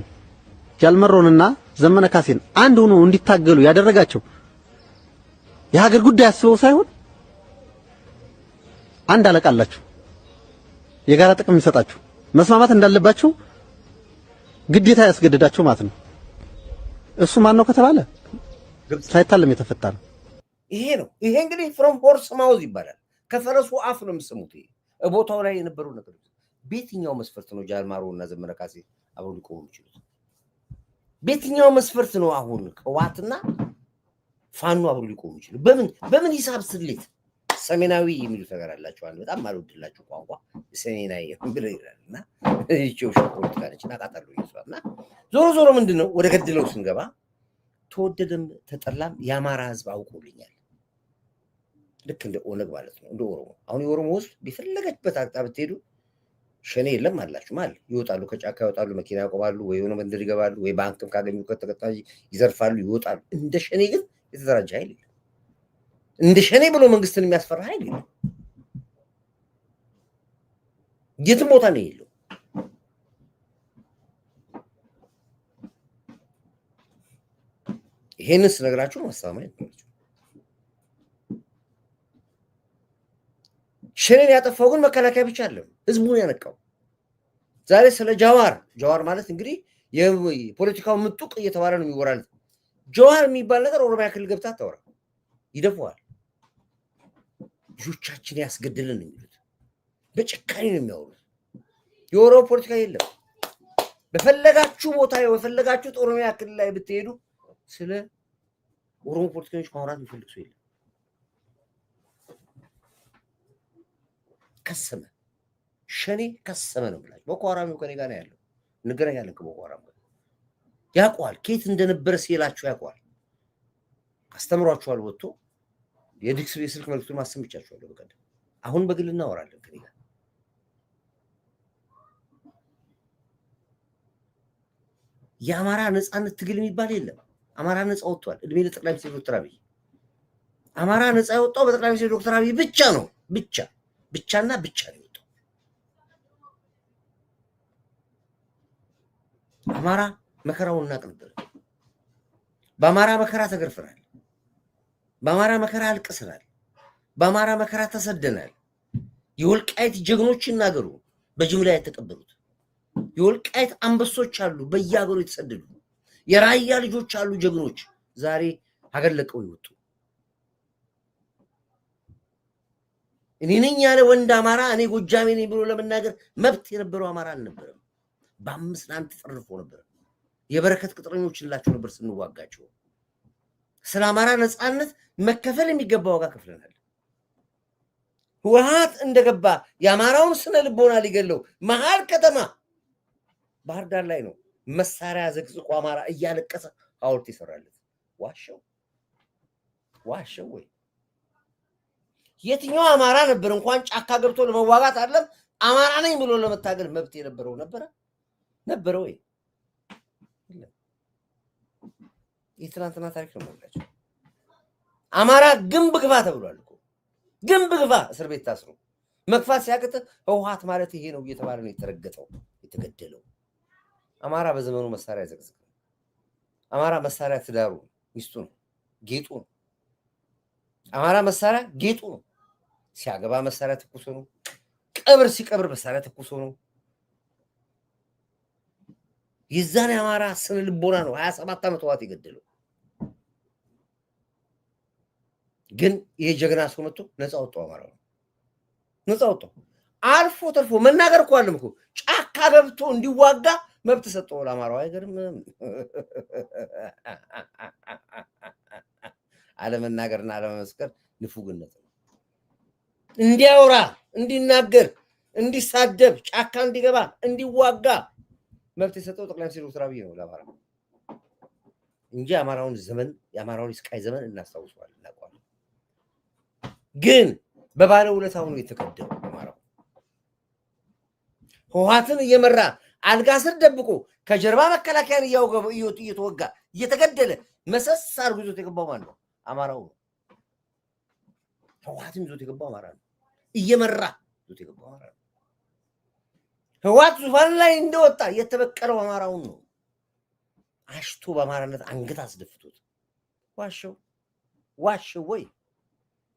Speaker 2: ጃልመሮንና ዘመነ ካሴን አንድ ሆኖ እንዲታገሉ ያደረጋቸው የሀገር ጉዳይ አስበው ሳይሆን አንድ አለቃ አላቸው፣ የጋራ ጥቅም የሚሰጣቸው መስማማት እንዳለባቸው ግዴታ ያስገድዳቸው ማለት ነው። እሱ ማን ነው ከተባለ ሳይታለም የተፈታ ነው።
Speaker 1: ይሄ ነው። ይሄ እንግዲህ ፍሮም ሆርስ ማውዝ ይባላል። ከፈረሱ አፍ ነው የምትሰሙት። ይሄ ቦታው ላይ የነበሩ ነገሮች በየትኛው መስፈርት ነው ጃልማሮ እና ዘመነ ካሴ አብረው ሊቆሙ ይችላል? በየትኛው መስፈርት ነው አሁን ቅዋትና ፋኖ አብረው ሊቆሙ ይችላል? በምን ሂሳብ ስሌት? ሰሜናዊ የሚሉት ነገር አላቸው። አንድ በጣም አልወድላችሁ ቋንቋ ሰሜናዊ ብለው ይላልና እቺው ፖለቲካ ነች እና ቃጠሎ ይዟልና ዞሮ ምንድነው ወደ ገድለው ስንገባ ተወደደም ተጠላም የአማራ ህዝብ አውቆልኛል። ልክ እንደ ኦነግ ማለት ነው፣ እንደ ኦሮሞ። አሁን የኦሮሞ ህዝብ ቢፈለገችበት አቅጣጫ ብትሄዱ ሸኔ የለም አላችሁ ማለት ይወጣሉ፣ ከጫካ ይወጣሉ፣ መኪና ያቆማሉ፣ ወይ የሆነ መንደር ይገባሉ፣ ወይ ባንክም ካገኙ ከተቀጣይ ይዘርፋሉ፣ ይወጣሉ። እንደ ሸኔ ግን የተደራጀ ኃይል የለም። እንደ ሸኔ ብሎ መንግስትን የሚያስፈራ ኃይል የለም። የትም ቦታ ነው የለው። ይሄንን ስነግራችሁ ማስተማማኝ ነው። ሸኔን ያጠፋው ግን መከላከያ ብቻ አይደለም፣ ህዝቡን ያነቃው። ዛሬ ስለ ጃዋር ማለት እንግዲህ የፖለቲካው ምጡቅ እየተባለ ነው የሚወራል። ጃዋር የሚባል ነገር ኦሮሚያ ክልል ገብታ አታወራ፣ ይደፈዋል። ልጆቻችን ያስገድልን የሚሉት በጭካኔ ነው የሚያወሩት። የኦሮሞ ፖለቲካ የለም። በፈለጋችሁ ቦታ በፈለጋችሁት ኦሮሚያ ክልል ላይ ብትሄዱ ስለ ኦሮሞ ፖለቲከኞች ማውራት የሚፈልግ ሰው የለም። ከሰመ ሸኔ ከሰመ ነው ብላችሁ ቦኮ ሃራም ከኔ ጋር ነው ያለው። እንገናኛለን ከቦኮ ሃራም ጋር ያውቀዋል። ከየት እንደነበረ ሲላችሁ ያውቀዋል። አስተምሯችኋል። ወጥቶ የዲክስ የስልክ መልዕክቱን ማሰምቻችኋለሁ በቀደም። አሁን በግል እናወራለን ከኔ ጋር። የአማራ ነፃነት ትግል የሚባል የለም። አማራ ነፃ ወጥቷል። እድሜ ለጠቅላይ ሚኒስትር ዶክተር አብይ አማራ ነፃ የወጣው በጠቅላይ ሚኒስትር ዶክተር አብይ ብቻ ነው። ብቻና ብቻ ነው የወጣው። አማራ መከራውን እናቅንበር። በአማራ መከራ ተገርፈናል። በአማራ መከራ አልቅሰናል። በአማራ መከራ ተሰደናል። የወልቃይት ጀግኖች ይናገሩ፣ በጅምላ የተቀበሉት የወልቃይት አንበሶች አሉ፣ በየሀገሩ የተሰደዱ የራያ ልጆች አሉ፣ ጀግኖች ዛሬ ሀገር ለቀው ይወጡ። እኔ ነኝ ያለ ወንድ አማራ እኔ ጎጃሜ ነኝ ብሎ ለመናገር መብት የነበረው አማራ አልነበረም። በ5-1 ተጠርፎ ነበር። የበረከት ቅጥረኞች ላቸው ነበር ስንዋጋቸው። ስለ አማራ ነፃነት መከፈል የሚገባ ዋጋ ከፍለናል። ህወሓት እንደገባ የአማራውን ስነ ልቦና ሊገለው መሀል ከተማ ባህር ዳር ላይ ነው መሳሪያ ዘቅዝቆ አማራ እያለቀሰ ሐውልት ይሰራለት። ዋሸው ወይ? የትኛው አማራ ነበር እንኳን ጫካ ገብቶ ለመዋጋት አይደለም አማራ ነኝ ብሎ ለመታገል መብት የነበረው ነበረ ወይ? የትናንትና ታሪክ ነው ማለት። አማራ ግንብ ግባ ተብሏል እኮ ግንብ ግባ፣ እስር ቤት ታስሮ መግፋት ሲያቅት ህወሓት ማለት ይሄ ነው እየተባለ ነው የተረገጠው የተገደለው። አማራ በዘመኑ መሳሪያ ዘቅዝቅ። አማራ መሳሪያ ትዳሩ ሚስቱ ነው፣ ጌጡ ነው። አማራ መሳሪያ ጌጡ ነው። ሲያገባ መሳሪያ ተኩሶ ነው። ቀብር ሲቀብር መሳሪያ ተኩሶ ነው። የዛን አማራ ስነ ልቦና ነው 27 ዓመት ህወሓት የገደለው። ግን ይሄ ጀግና ሰው መጥቶ ነፃ ወጣው። አማራው ነፃ ወጣው። አልፎ ተርፎ መናገር እኮ አለም እኮ ጫካ ገብቶ እንዲዋጋ መብት ሰጠው ለአማራው። አይገርምም? አለመናገርና አለመመስከር ንፉግነት ነው። እንዲያወራ፣ እንዲናገር፣ እንዲሳደብ፣ ጫካ እንዲገባ፣ እንዲዋጋ መብት የሰጠው ጠቅላይ ሚኒስትር ዶክተር አብይ ነው ለአማራ እንጂ የአማራውን ዘመን የአማራውን ስቃይ ዘመን እናስታውሰዋለን፣ እናውቀዋለን። ግን በባለ ውለታው ነው የተቀደመው። አማራው ህወሓትን እየመራ አልጋ ስር ደብቆ ከጀርባ መከላከያን እየተወጋ እየተገደለ መሰስ አድርጎ ይዞት የገባው ማን ነው? አማራው ነው። ህወሓትን ይዞት የገባው አማራ ነው። እየመራ ይዞት የገባው አማራ ነው። ህወሓት ዙፋን ላይ እንደወጣ የተበቀለው አማራውን ነው። አሽቶ በአማራነት አንገት አስደፍቶት ዋሸው ወይ?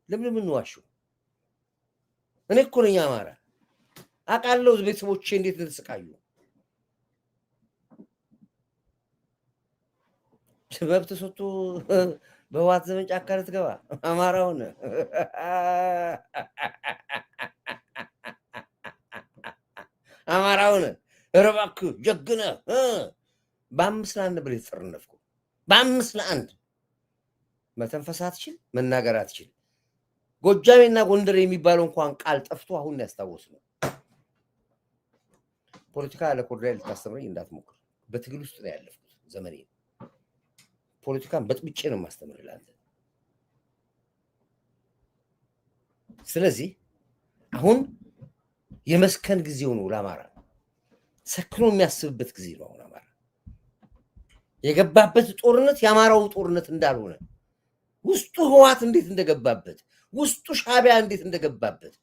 Speaker 1: ለምን ዋሸው? እኔ እኮ ነኝ አማራ አውቃለሁ። ቤተሰቦቼ እንዴት እንደተሰቃዩ መብት ሰጥቶ በህወሓት ዘመን ጫካ ልትገባ አማራውን እባክህ ጀግነህ በ5-1 ነበር የተጠረነፍኩ። በ5-1 መተንፈስ አትችል፣ መናገር አትችል። ጎጃሜና ጎንደር የሚባለው እንኳን ቃል ጠፍቶ አሁን ያስታወስ ነው። ፖለቲካ ለኮርዲያ ልታስተምረኝ እንዳትሞክር። በትግል ውስጥ ነው ያለፍኩት ዘመኔ። ፖለቲካን በጥብጬ ነው የማስተምርህ ለአንተ። ስለዚህ አሁን የመስከን ጊዜው ነው ለአማራ። ሰክኖ የሚያስብበት ጊዜ ነው አሁን አማራ። የገባበት ጦርነት የአማራው ጦርነት እንዳልሆነ፣ ውስጡ ህወሓት እንዴት እንደገባበት፣ ውስጡ ሻዕቢያ እንዴት እንደገባበት፣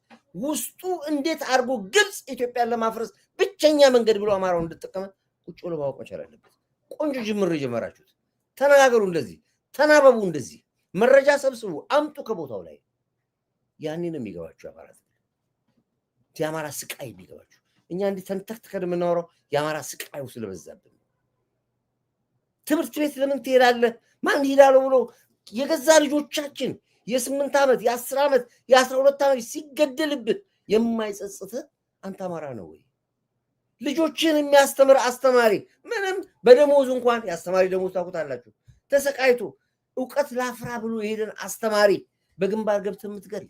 Speaker 1: ውስጡ እንዴት አድርጎ ግብፅ ኢትዮጵያን ለማፍረስ ብቸኛ መንገድ ብሎ አማራው እንድጠቀመ ቁጭ ብሎ ማወቅ መቻል አለበት። ቆንጆ ጅምር የጀመራችሁት፣ ተነጋገሩ፣ እንደዚህ ተናበቡ፣ እንደዚህ መረጃ ሰብስቡ፣ አምጡ ከቦታው ላይ። ያኔ ነው የሚገባችሁ የአማራ ስቃይ የሚገባችሁ። እኛ እንዲህ ተንተክተን የምናወራው የአማራ ስቃዩ ስለበዛብን። ትምህርት ቤት ለምን ትሄዳለህ? ማን ይሄዳለው ብሎ የገዛ ልጆቻችን የ8 ዓመት የ10 ዓመት የ12 ዓመት ሲገደልብን የማይጸጽትህ አንተ አማራ ነው ወይ? ልጆችን የሚያስተምር አስተማሪ ምንም በደሞዝ እንኳን የአስተማሪ ደሞዝ ታውቁታላችሁ፣ ተሰቃይቶ እውቀት ላፍራ ብሎ የሄደን አስተማሪ በግንባር ገብተህ የምትገል፣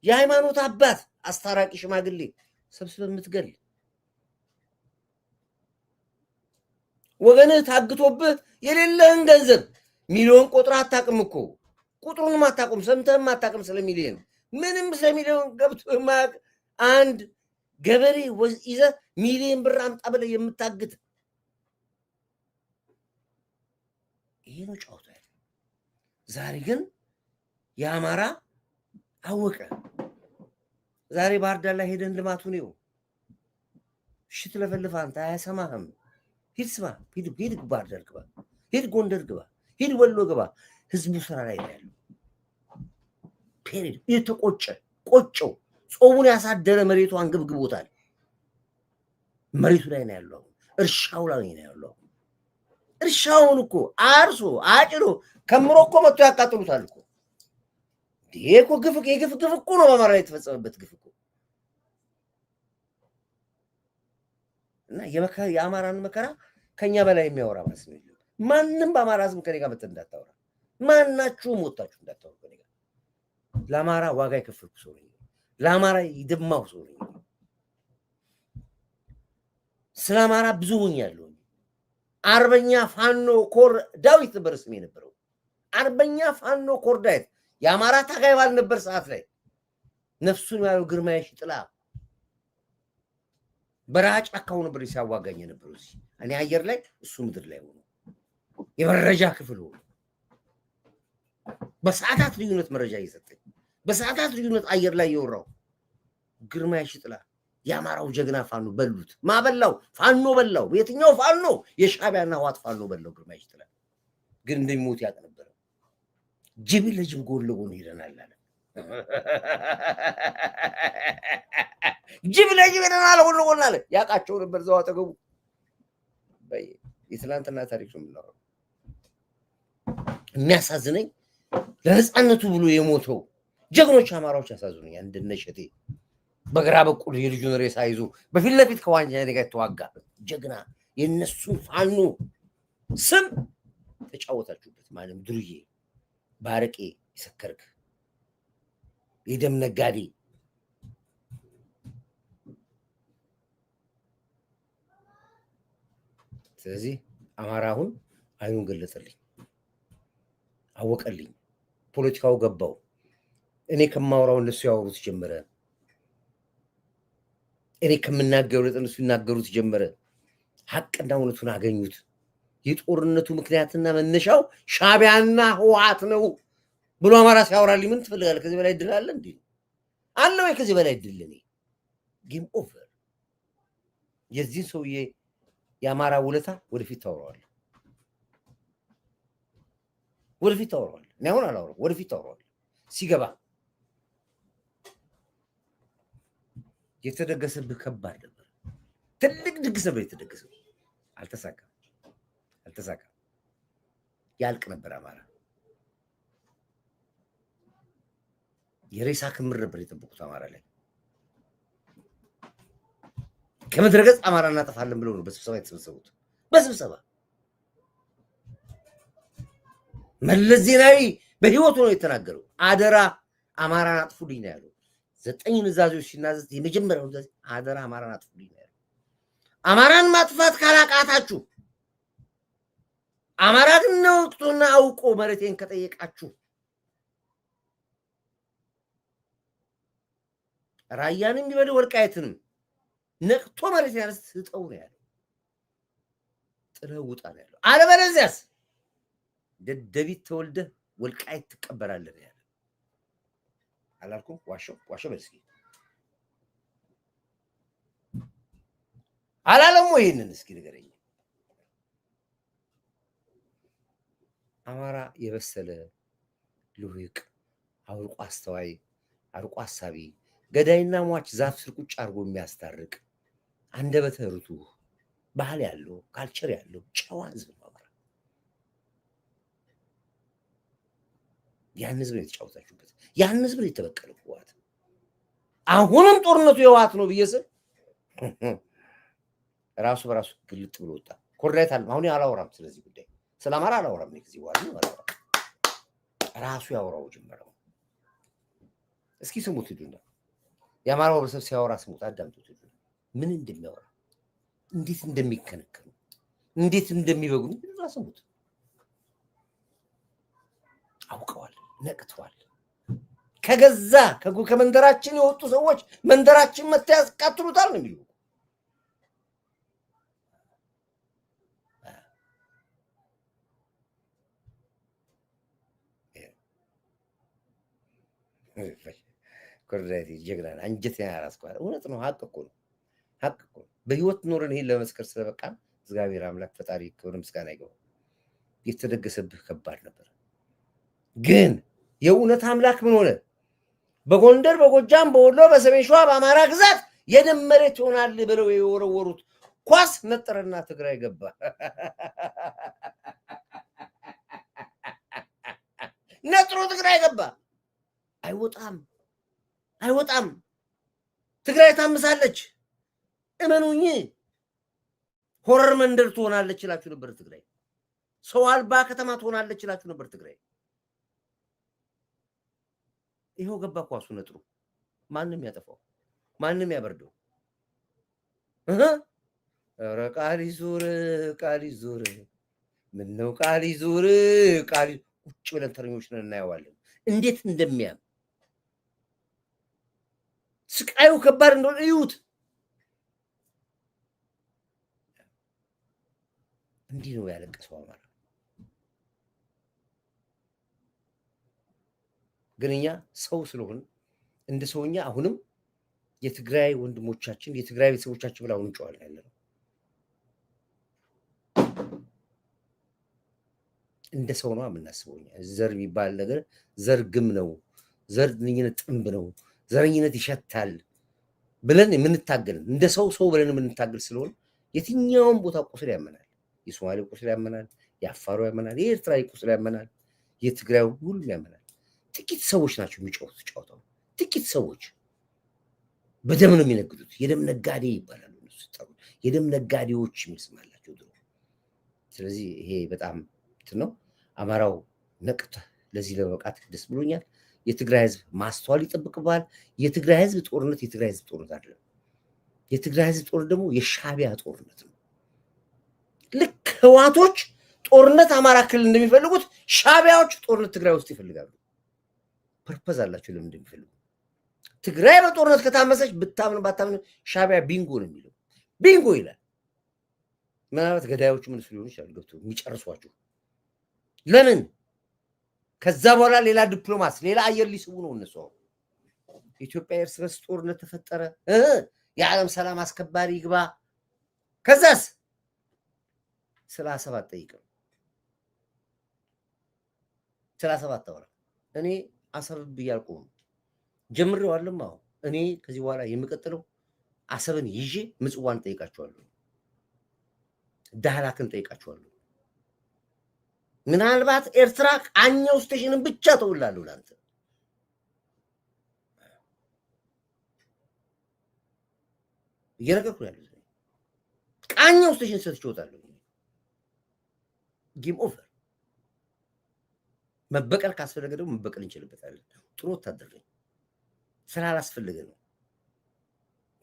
Speaker 1: የሃይማኖት አባት አስታራቂ ሽማግሌ ሰብስበህ የምትገል፣ ወገንህ ታግቶብህ የሌለህን ገንዘብ ሚሊዮን ቁጥር አታውቅም እኮ ቁጥሩንም አታውቅም፣ ሰምተህም አታውቅም። ስለሚሊዮን ምንም ስለሚሊዮን ገብቶ የማያውቅ አንድ ገበሬ ይዘህ ሚሊዮን ብር አምጣ ብለህ የምታግት፣ ይሄ ነው ጨዋታ። ዛሬ ግን የአማራ አወቀ። ዛሬ ባህር ዳር ላይ ሄደን ልማቱን ነው እሺ ትለፈልፍ አንተ አያሰማህም። ሂድ ስማ፣ ሂድ ባህር ዳር ግባ፣ ሂድ ጎንደር ግባ፣ ሂድ ወሎ ግባ። ህዝቡ ስራ ላይ ነው ያለው። ፔሬድ የተቆጨ ቆጨው ጾሙን ያሳደረ መሬቱ አንገብግቦታል። መሬቱ ላይ ነው ያለው። እርሻው ላይ ነው ያለው። እርሻውን እኮ አርሶ አጭዶ ከምሮ እኮ መጥቶ ያቃጥሉታል እኮ። ይሄ እኮ ግፍ እኮ ነው በአማራ ላይ የተፈጸመበት ግፍ እኮ። እና የአማራን መከራ ከኛ በላይ የሚያወራ ማለት ነው። ማንም በአማራ ህዝብ ከኔ ጋር መጥተህ እንዳታወራ፣ ማናችሁም ወጣችሁ እንዳታወራ ከኔ ጋር። ለአማራ ዋጋ የከፈልኩ ሰው ነኝ። ለአማራ ይደማው ሰው ነኝ። ስለ አማራ ብዙ ሆኛለሁ። አርበኛ ፋኖ ኮር ዳዊት ነበር ስሜ የነበረው። አርበኛ ፋኖ ኮር ዳዊት የአማራ ታጋይ ባልነበር ሰዓት ላይ ነፍሱን ያለው ግርማዬ ሽጥላ በረሃ ጫካው ነበር ሲያዋጋኝ የነበረው። እኔ አየር ላይ እሱ ምድር ላይ ሆኖ የመረጃ ክፍል ሆኖ በሰዓታት ልዩነት መረጃ እየሰጠኝ በሰዓታት ልዩነት አየር ላይ የወራው ግርማዬ ሽጥላ የአማራው ጀግና ፋኖ በሉት። ማበላው ፋኖ በላው። የትኛው ፋኖ? የሻዕቢያና ህወሓት ፋኖ በላው። ግርማዬ ሽጥላ ግን እንደሚሞት ያውቅ ነበር። ጅብ ለጅብ ጎን ለጎን ሄደናል አለ። ጅብ ለጅብ ሄደናል ጎን ለጎን አለ። ያውቃቸው ነበር እዛው አጠገቡ። የትላንትና ታሪክ ነው የምናወራው። የሚያሳዝነኝ ለነፃነቱ ብሎ የሞተው ጀግኖች አማራዎች ያሳዝኑኛል። እንደነ እሸቴ በግራ በኩል የልጁን ሬሳ ይዞ በፊት ለፊት ከወያኔ ጋር የተዋጋ ጀግና የነሱን ፋኖ ስም ተጫወታችሁበት። ማንም ዱርዬ ባረቄ ይሰከርክ የደም ነጋዴ ስለዚህ አማራ አሁን አይኑን ገለጸልኝ፣ አወቀልኝ፣ ፖለቲካው ገባው። እኔ ከማወራው እነሱ ያወሩት ጀመረ። እኔ ከምናገሩት እነሱ ይናገሩት ጀመረ። ሐቅና እውነቱን አገኙት። የጦርነቱ ምክንያትና መነሻው ሻዕቢያና ህወሓት ነው ብሎ አማራ ሲያወራልኝ ምን ትፈልጋለህ? ከዚህ በላይ እድል አለ እንዴ? አለ ወይ ከዚህ በላይ እድል? እኔ ጌም ኦቨር። የዚህን ሰውዬ የአማራ ውለታ ወደፊት ታወራዋለህ፣ ወደፊት ታወራዋለህ። እኔ አሁን አላወራም፣ ወደፊት ታወራዋለህ ሲገባ። የተደገሰብህ ከባድ ነበር። ትልቅ ድግስ ነበር የተደገሰው። አልተሳካም። ያልቅ ነበር አማራ። የሬሳ ክምር ነበር የጠበቁት አማራ ላይ። ከምድረ ገጽ አማራ እናጠፋለን ብለው ነው በስብሰባ የተሰበሰቡት። በስብሰባ መለስ ዜናዊ በህይወቱ ነው የተናገረው። አደራ አማራን አጥፉልኝ ነው ያለው። 9 ንዛዞች ሲናዘዝ የመጀመሪያው ንዛዝ አደራ አማራን አጥፉልኝ ነው ያለው። አማራን ማጥፋት ካላቃታችሁ፣ አማራን ነውጥቶና አውቆ መሬቴን ከጠየቃችሁ ራያንም ይበል ወልቃይትንም ነቅቶ መሬት ያነስ ስጠው ነው ያለው። ጥለው ውጣ ነው ያለው። አለበለዚያስ ደደቢት ተወልደህ ወልቃይት ትቀበላለህ ነው ያለው። አላልኩም? ዋሾ በልስኪ አላለም ወይ? ይሄንን እስኪ ንገረኝ። አማራ የበሰለ ልሁቅ፣ አርቆ አስተዋይ፣ አርቆ አሳቢ፣ ገዳይና ሟች ዛፍ ስር ቁጭ አድርጎ የሚያስታርቅ አንደበተ ርቱዕ ባህል ያለው ካልቸር ያለው ጨዋ ህዝብ ነው አማራ። ያን ህዝብ ነው የተጫወታችሁበት። ያን ህዝብ ነው የተበቀለው ህወሓት። አሁንም ጦርነቱ የህወሓት ነው ብዬ ስል ራሱ በራሱ ግልጥ ብሎ ወጣ። ኮርዳይት አለ። አሁን አላወራም ስለዚህ ጉዳይ፣ ስለ አማራ አላወራም። ከዚህ በኋላ ነው አላወራም። ራሱ ያወራው ጀመረው። እስኪ ስሙት ሂዱና የአማራው ህብረተሰብ ሲያወራ ስሙት፣ አዳምጡት። ምን እንደሚያወራ፣ እንዴት እንደሚከነከኑ፣ እንዴት እንደሚበግኑ ስሙት። አውቀዋል፣ ነቅተዋል። ከገዛ ከመንደራችን የወጡ ሰዎች መንደራችን መጥተው ያስቃጥሉታል ነው የሚሉ። ኮርዳቲ ጀግና አንጀቴን ያራስኳል። እውነት ነው፣ ሀቅ እኮ ነው፣ ሀቅ እኮ ነው። በህይወት ኖረን ይሄን ለመስከር ስለበቃን እግዚአብሔር አምላክ ፈጣሪ ክብር ምስጋና ይገባው። የተደገሰብህ ከባድ ነበር፣ ግን የእውነት አምላክ ምን ሆነ? በጎንደር፣ በጎጃም፣ በወሎ፣ በሰሜን ሸዋ፣ በአማራ ግዛት የደም መሬት ይሆናል ብለው የወረወሩት ኳስ ነጠረና ትግራይ ገባ። ነጥሮ ትግራይ ገባ። አይወጣም፣ አይወጣም። ትግራይ ታምሳለች። እመኑኝ፣ ሆረር መንደር ትሆናለች ይላችሁ ነበር ትግራይ። ሰው አልባ ከተማ ትሆናለች ይላችሁ ነበር ትግራይ። ይኸው ገባ ኳሱ ነጥሮ። ማንም ያጠፋው፣ ማንም ያበርደው። ኧረ ቃል ይዙር፣ ቃል ይዙር፣ ምነው ቃል ይዙር፣ ቃል ቁጭ ብለን ተረኞች ነን እናየዋለን እንዴት እንደሚያም። ስቃዩ ከባድ እንደሆነ እዩት። እንዲህ ነው ያለቀሰው አማራ። ግን እኛ ሰው ስለሆን እንደ ሰውኛ አሁንም የትግራይ ወንድሞቻችን የትግራይ ቤተሰቦቻችን ብላ እንጨዋለን ያለ ነው። እንደ ሰው ነው የምናስበው። ዘር የሚባል ነገር ዘር ግም ነው፣ ዘረኝነት ጥንብ ነው፣ ዘረኝነት ይሸታል ብለን የምንታገል እንደ ሰው ብለን የምንታገል ስለሆነ የትኛውም ቦታ ቁስል ያመናል። የሶማሌ ቁስል ያመናል፣ የአፋሩ ያመናል፣ የኤርትራ ቁስል ያመናል፣ የትግራይ ሁሉም ያመናል። ጥቂት ሰዎች ናቸው የሚጫወቱት ጨዋታው። ጥቂት ሰዎች በደም ነው የሚነግዱት። የደም ነጋዴ ይባላሉ እነሱ። የደም ነጋዴዎች የሚስማላቸው ድሮ። ስለዚህ ይሄ በጣም ነው። አማራው ነቅተህ ለዚህ ለመብቃት ደስ ብሎኛል። የትግራይ ህዝብ ማስተዋል ይጠብቅባል። የትግራይ ህዝብ ጦርነት የትግራይ ህዝብ ጦርነት አይደለም። የትግራይ ህዝብ ጦርነት ደግሞ የሻዕቢያ ጦርነት ነው። ልክ ህዋቶች ጦርነት አማራ ክልል እንደሚፈልጉት ሻዕቢያዎች ጦርነት ትግራይ ውስጥ ይፈልጋሉ። ፐርፐዝ አላቸው ለምን እንደሚፈልጉ። ትግራይ በጦርነት ከታመሰች ብታምን ባታምን ሻዕቢያ ቢንጎ ነው የሚለው። ቢንጎ ይላል። ምናልባት ገዳዮቹ ምን ሊሆኑ ይችላሉ ገብቶ የሚጨርሷቸው። ለምን? ከዛ በኋላ ሌላ ዲፕሎማሲ ሌላ አየር ሊስቡ ነው እነሱ። ኢትዮጵያ እርስ በርስ ጦርነት ተፈጠረ፣ የዓለም ሰላም አስከባሪ ይግባ። ከዛስ ስለ አሰብ አትጠይቅም። ስለ አሰብ አታወራም። እኔ አሰብ ብያልኩ ጀምሬዋለሁ። አዎ እኔ ከዚህ በኋላ የምቀጥለው አሰብን ይዤ ምጽዋን ጠይቃቸዋለሁ፣ ዳህላክን ጠይቃቸዋለሁ። ምናልባት ኤርትራ ቃኘው ስቴሽንን ብቻ ተውላለሁ ላንተ። እየነገርኩህ ያለው ቃኘው ስቴሽን ሰጥቼዎታለሁ። ጌም ኦቨር። መበቀል ካስፈለገ ደግሞ መበቀል እንችልበታለን። ጥሩ ወታደር ነኝ። ስላላስፈለገ ነው።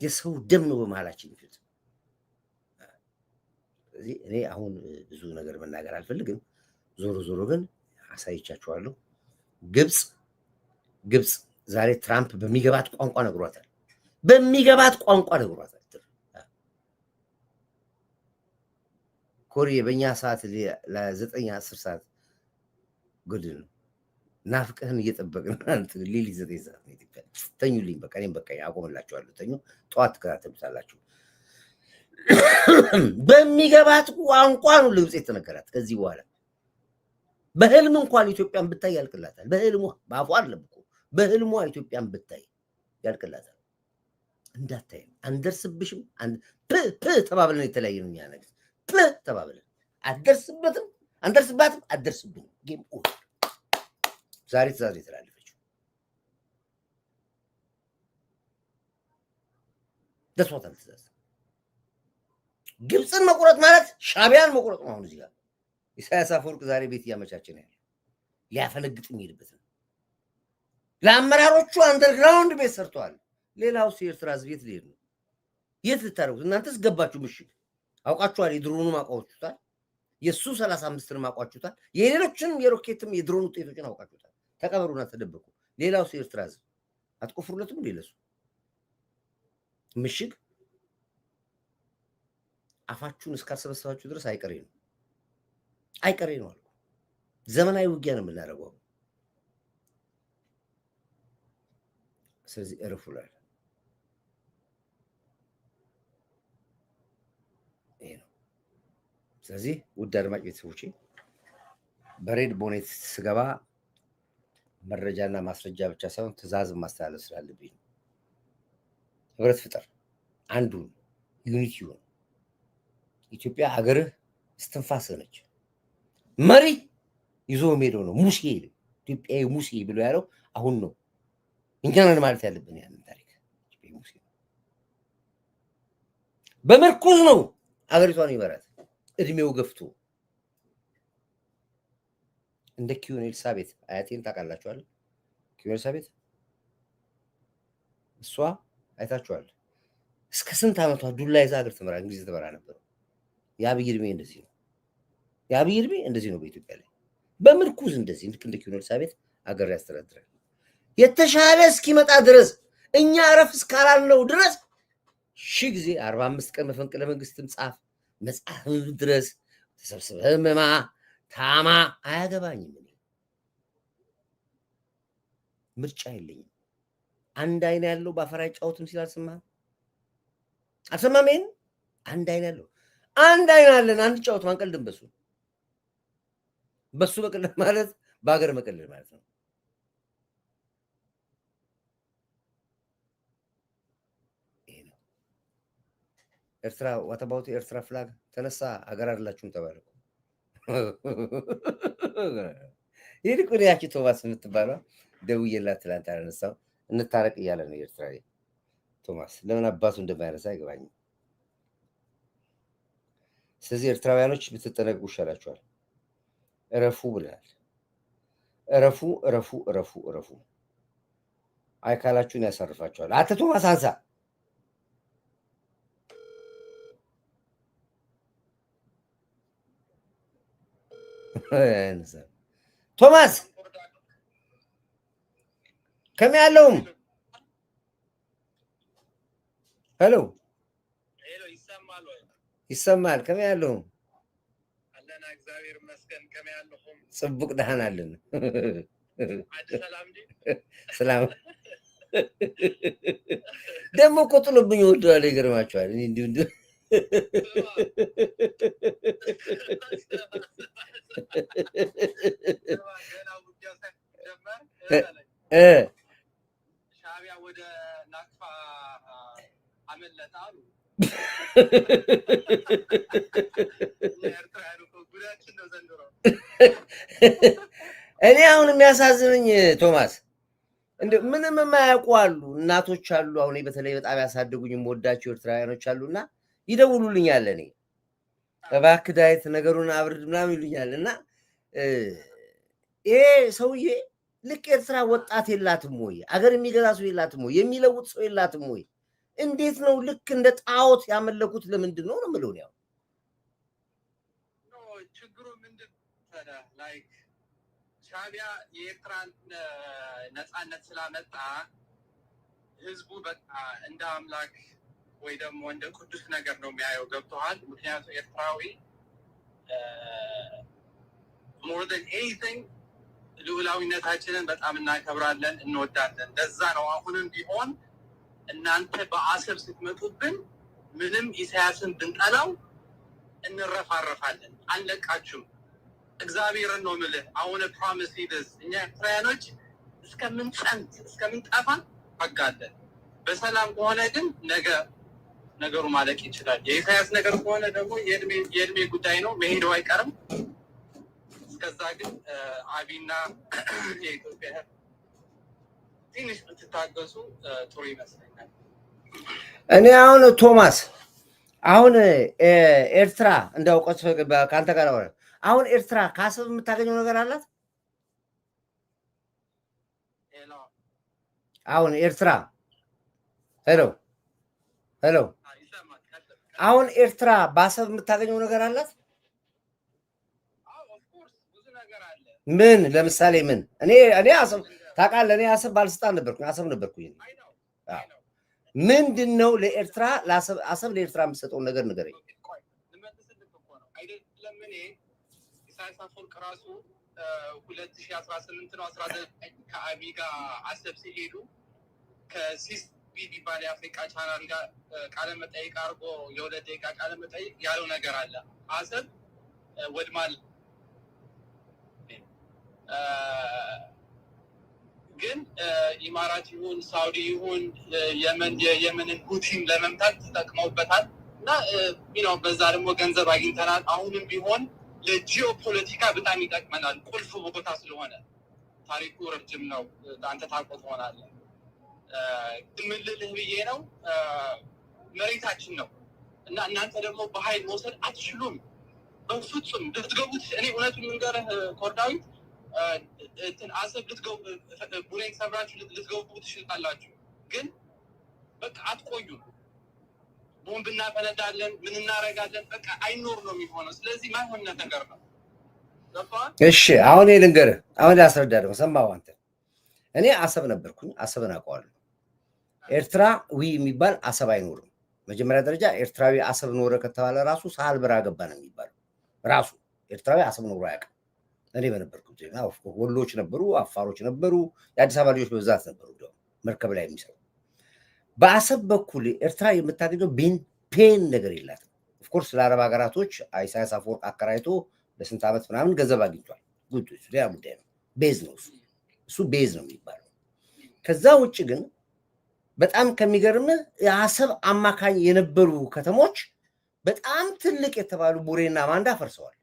Speaker 1: የሰው ደም ነው በመሀላችን ይፈት። ስለዚህ እኔ አሁን ብዙ ነገር መናገር አልፈልግም። ዞሮ ዞሮ ግን አሳይቻችኋለሁ። ግብፅ ዛሬ ትራምፕ በሚገባት ቋንቋ ነግሯታል። በሚገባት ቋንቋ ነግሯታል። ኮሪያ በእኛ ሰዓት ለ9-10 ሰዓት ጉድ ነው። ናፍቀህን እየጠበቅን ሌሊት 9 ሰዓት ነው ኢትዮጵያ። ተኙልኝ በቃ እኔም በቃ አቆምላችኋለሁ። ተኙ። ጠዋት ትከታተሉታላችሁ። በሚገባት ቋንቋ ነው ግብፅ የተነገራት። ከዚህ በኋላ በህልም እንኳን ኢትዮጵያን ብታይ ያልቅላታል። በህልሟ በአፏ አይደለም እኮ በህልሟ ኢትዮጵያን ብታይ ያልቅላታል። እንዳታይ አንደርስብሽም። ተባብለን የተለያየ ነው። እኛ ነገር ተባብለን አንደርስባትም አደርስብኝ። ጌም ኦቨር። ዛሬ ትእዛዝ የተላለፈችው ደስዋታል። ትእዛዝ ግብፅን መቁረጥ ማለት ሻዕቢያን መቁረጥ ነው። አሁን እዚህ ጋር ኢሳያስ አፈወርቅ ዛሬ ቤት እያመቻቸ ነው ያለው። ሊያፈነግጥ የሚሄድበት ነው። ለአመራሮቹ አንደርግራውንድ ቤት ሰርተዋል። ሌላው የኤርትራ ህዝብ የት ሊሄድ ነው? የት ልታደርጉት? እናንተስ ገባችሁ ምሽግ አውቃችኋል። የድሮኑን አውቃችሁታል። የሱ 35ን አውቃችሁታል። የሌሎችንም የሮኬትም የድሮን ውጤቶችን አውቃችሁታል። ተቀበሩና ተደበቁ። ሌላው የኤርትራ ህዝብ አትቆፍሩለትም። ሌለሱ ምሽግ አፋችሁን እስካሰበሰባችሁ ድረስ አይቀሬ ነው። አይቀሬ ነው አልኩ። ዘመናዊ ውጊያ ነው የምናደርገው። ስለዚህ እረፉ እላለሁ። ይሄ ነው። ስለዚህ ውድ አድማጭ ቤተሰቦቼ በሬድ ቦኔት ስገባ መረጃና ማስረጃ ብቻ ሳይሆን ትዕዛዝ ማስተላለፍ ስላለብኝ ህብረት ፍጠር፣ አንዱ ዩኒቲ ነው። ኢትዮጵያ ሀገርህ እስትንፋስህ ነች። መሪ ይዞ ሄደው ነው ሙሴ ኢትዮጵያዊ ሙሴ ብሎ ያለው አሁን ነው። እኛ ነን ማለት ያለብን ያንን ታሪክ። ሙሴ በምርኩዝ ነው አገሪቷን ይመራት እድሜው ገፍቶ እንደ ኪዩን ኤልሳቤት አያቴን ታውቃላችኋል? ኪዩን ኤልሳቤት እሷ አይታችኋል። እስከ ስንት ዓመቷ ዱላ ይዛ ሀገር ትመራ እንግሊዝ ትመራ ነበር። የአብይ ዕድሜ እንደዚህ ነው። የአብይ ዕድሜ እንደዚህ ነው። በኢትዮጵያ ላይ በምርኩዝ እንደዚህ ልክ እንደ ኪዩን ኤልሳቤት ሀገር ያስተዳድራል። የተሻለ እስኪመጣ ድረስ እኛ እረፍ እስካላልነው ድረስ ሺህ ጊዜ 45 ቀን መፈንቅለ መንግስትም ጻፍ መጽሐፍ ድረስ ተሰብስበህ መማ ታማ አያገባኝም። ምርጫ የለኝም። አንድ አይን ያለው በአፈር አይጫወትም ሲል አልሰማህም? ይሄን አንድ አይን ያለው አንድ አይን አለን አንድ ጫወት አንቀልድም። በሱ መቀለድ ማለት በሀገር መቀለድ ማለት ነው። ይሄ ነው ኤርትራ። ዋተባውት ኤርትራ ፍላግ ተነሳ ሀገር አይደላችሁም ተባለ። ይሄን እኮ ያቺ ቶማስ የምትባለው ደውዬላት ትላንት አላነሳው እንታረቅ እያለ ነው ኤርትራዊ ቶማስ። ለምን አባቱ እንደማያነሳ አይገባኝም። ስለዚህ ኤርትራውያኖች ብትጠነቅቁ ይሻላችኋል። እረፉ ብለናል። እረፉ እረፉ እረፉ እረፉ። አይካላችሁን ያሳርፋችኋል። አተ ቶማስ አንሳ። ቶማስ ከሚ ያለውም ሄሎ ይሰማል። ከሚ ያለውም
Speaker 3: አለና እግዚአብሔር ይመስገን። ከሚ ያለሁም
Speaker 1: ጽቡቅ ደህና አለን። ሰላም ደግሞ እኮ ጥሎብኝ ወደዋል። ይገርማችኋል። እኔ እንዲሁ
Speaker 3: ሻዕቢያ ወደ ናቅፋ አመለጠ አሉ።
Speaker 1: እኔ አሁን የሚያሳዝነኝ ቶማስ እንደ ምንም የማያውቁ አሉ፣ እናቶች አሉ። አሁን በተለይ በጣም ያሳደጉኝ የምወዳቸው ኤርትራውያኖች አሉና ይደውሉልኛል። እኔ እባክህ ዳዊት ነገሩን አብርድ ምናምን ይሉኛል። እና ይሄ ሰውዬ ልክ ኤርትራ ወጣት የላትም ወይ? አገር የሚገዛ ሰው የላትም ወይ? የሚለውጥ ሰው የላትም ወይ? እንዴት ነው ልክ እንደ ጣዖት ያመለኩት? ለምንድን ነው ነው የምለው? ያው
Speaker 3: ችግሩ ምንድን ላይክ ሻዕቢያ የኤርትራን ነፃነት ስላመጣ ህዝቡ በቃ እንደ አምላክ ወይ ደግሞ እንደ ቅዱስ ነገር ነው የሚያየው። ገብቶሃል? ምክንያቱም ኤርትራዊ ሞር ዘን ኤኒቲንግ ልዑላዊነታችንን በጣም እናከብራለን፣ እንወዳለን። ለዛ ነው አሁንም ቢሆን እናንተ በአሰብ ስትመጡብን ምንም ኢሳያስን ብንጠላው እንረፋረፋለን፣ አንለቃችሁም። እግዚአብሔርን ነው የምልህ። አሁን ፕሮሚስ ሊደስ እኛ ኤርትራውያኖች እስከምንጸንት እስከምንጠፋ አጋለን። በሰላም ከሆነ ግን ነገሩ ማለቅ ይችላል። የኢሳያስ ነገር ከሆነ ደግሞ የእድሜ ጉዳይ ነው፣ መሄደው አይቀርም። እስከዛ ግን አቢና የኢትዮጵያ ትንሽ ብትታገሱ ጥሩ ይመስለኛል።
Speaker 1: እኔ አሁን ቶማስ አሁን ኤርትራ እንዳውቀት ከአንተ ጋር አሁን ኤርትራ ከአሰብ የምታገኘው ነገር አላት። አሁን ኤርትራ ሄሎ አሁን ኤርትራ በአሰብ የምታገኘው ነገር አላት። ምን ለምሳሌ ምን? እኔ አሰብ ታውቃለህ፣ እኔ አሰብ ባለስልጣን ነበርኩኝ፣ አሰብ ነበርኩኝ። ምንድን ነው ለኤርትራ አሰብ ለኤርትራ የምትሰጠውን ነገር ንገረኝ።
Speaker 3: ኢሳያስ አፈወርቅ ራሱ 2018 ነው 19 ከአቢይ ጋር አሰብ ሲሄዱ ከሲስቢ ቢባል የአፍሪካ ቻናል ጋር ቃለ መጠይቅ አድርጎ የ2 ደቂቃ ቃለ መጠይቅ ያለው ነገር አለ። አሰብ ወድማል ግን ኢማራት ይሁን ሳውዲ ይሁን የመንን ሁቲን ለመምታት ተጠቅመውበታል እና በዛ ደግሞ ገንዘብ አግኝተናል። አሁንም ቢሆን ለጂኦፖለቲካ በጣም ይጠቅመናል። ቁልፍ ቦታ ስለሆነ ታሪኩ ረጅም ነው። አንተ ታውቀው ትሆናለህ። ምን ልልህ ብዬ ነው፣ መሬታችን ነው እና እናንተ ደግሞ በኃይል መውሰድ አትችሉም በፍጹም። ልትገቡት እኔ እውነቱን ልንገርህ ኮርዳዊት አሰብ ልትገቡ ቡሬን ሰብራችሁ ልትገቡ ትችላላችሁ፣ ግን በቃ አትቆዩ። ቦምብ እናፈነዳለን፣ ምን እናደርጋለን፣ በቃ አይኖር ነው የሚሆነው። ስለዚህ ማይሆን ነገር ነው።
Speaker 1: እሺ አሁን ልንገርህ፣ አሁን ላስረዳ ደግሞ ሰማሁ። አንተ እኔ አሰብ ነበርኩኝ፣ አሰብን አውቀዋለሁ። ኤርትራ የሚባል አሰብ አይኖርም። መጀመሪያ ደረጃ ኤርትራዊ አሰብ ኖረ ከተባለ ራሱ ሳህል በራ ገባ ነው የሚባለው። ራሱ ኤርትራዊ አሰብ ኖሮ አያውቅም። እኔ በነበርኩት ወሎች ነበሩ፣ አፋሮች ነበሩ፣ የአዲስ አበባ ልጆች በብዛት ነበሩ፣ መርከብ ላይ የሚሰሩ። በአሰብ በኩል ኤርትራ የምታገኘው ፔን ነገር የላትም። ኦፍኮርስ ለአረብ ሀገራቶች ኢሳያስ አፈወርቅ አከራይቶ ለስንት ዓመት ምናምን ገንዘብ አግኝቷል። ሌላ ጉዳይ ነው። ቤዝ ነው እሱ ቤዝ ነው የሚባለው። ከዛ ውጭ ግን በጣም ከሚገርም የአሰብ አማካኝ የነበሩ ከተሞች በጣም ትልቅ የተባሉ ቡሬና ማንዳ ፈርሰዋል።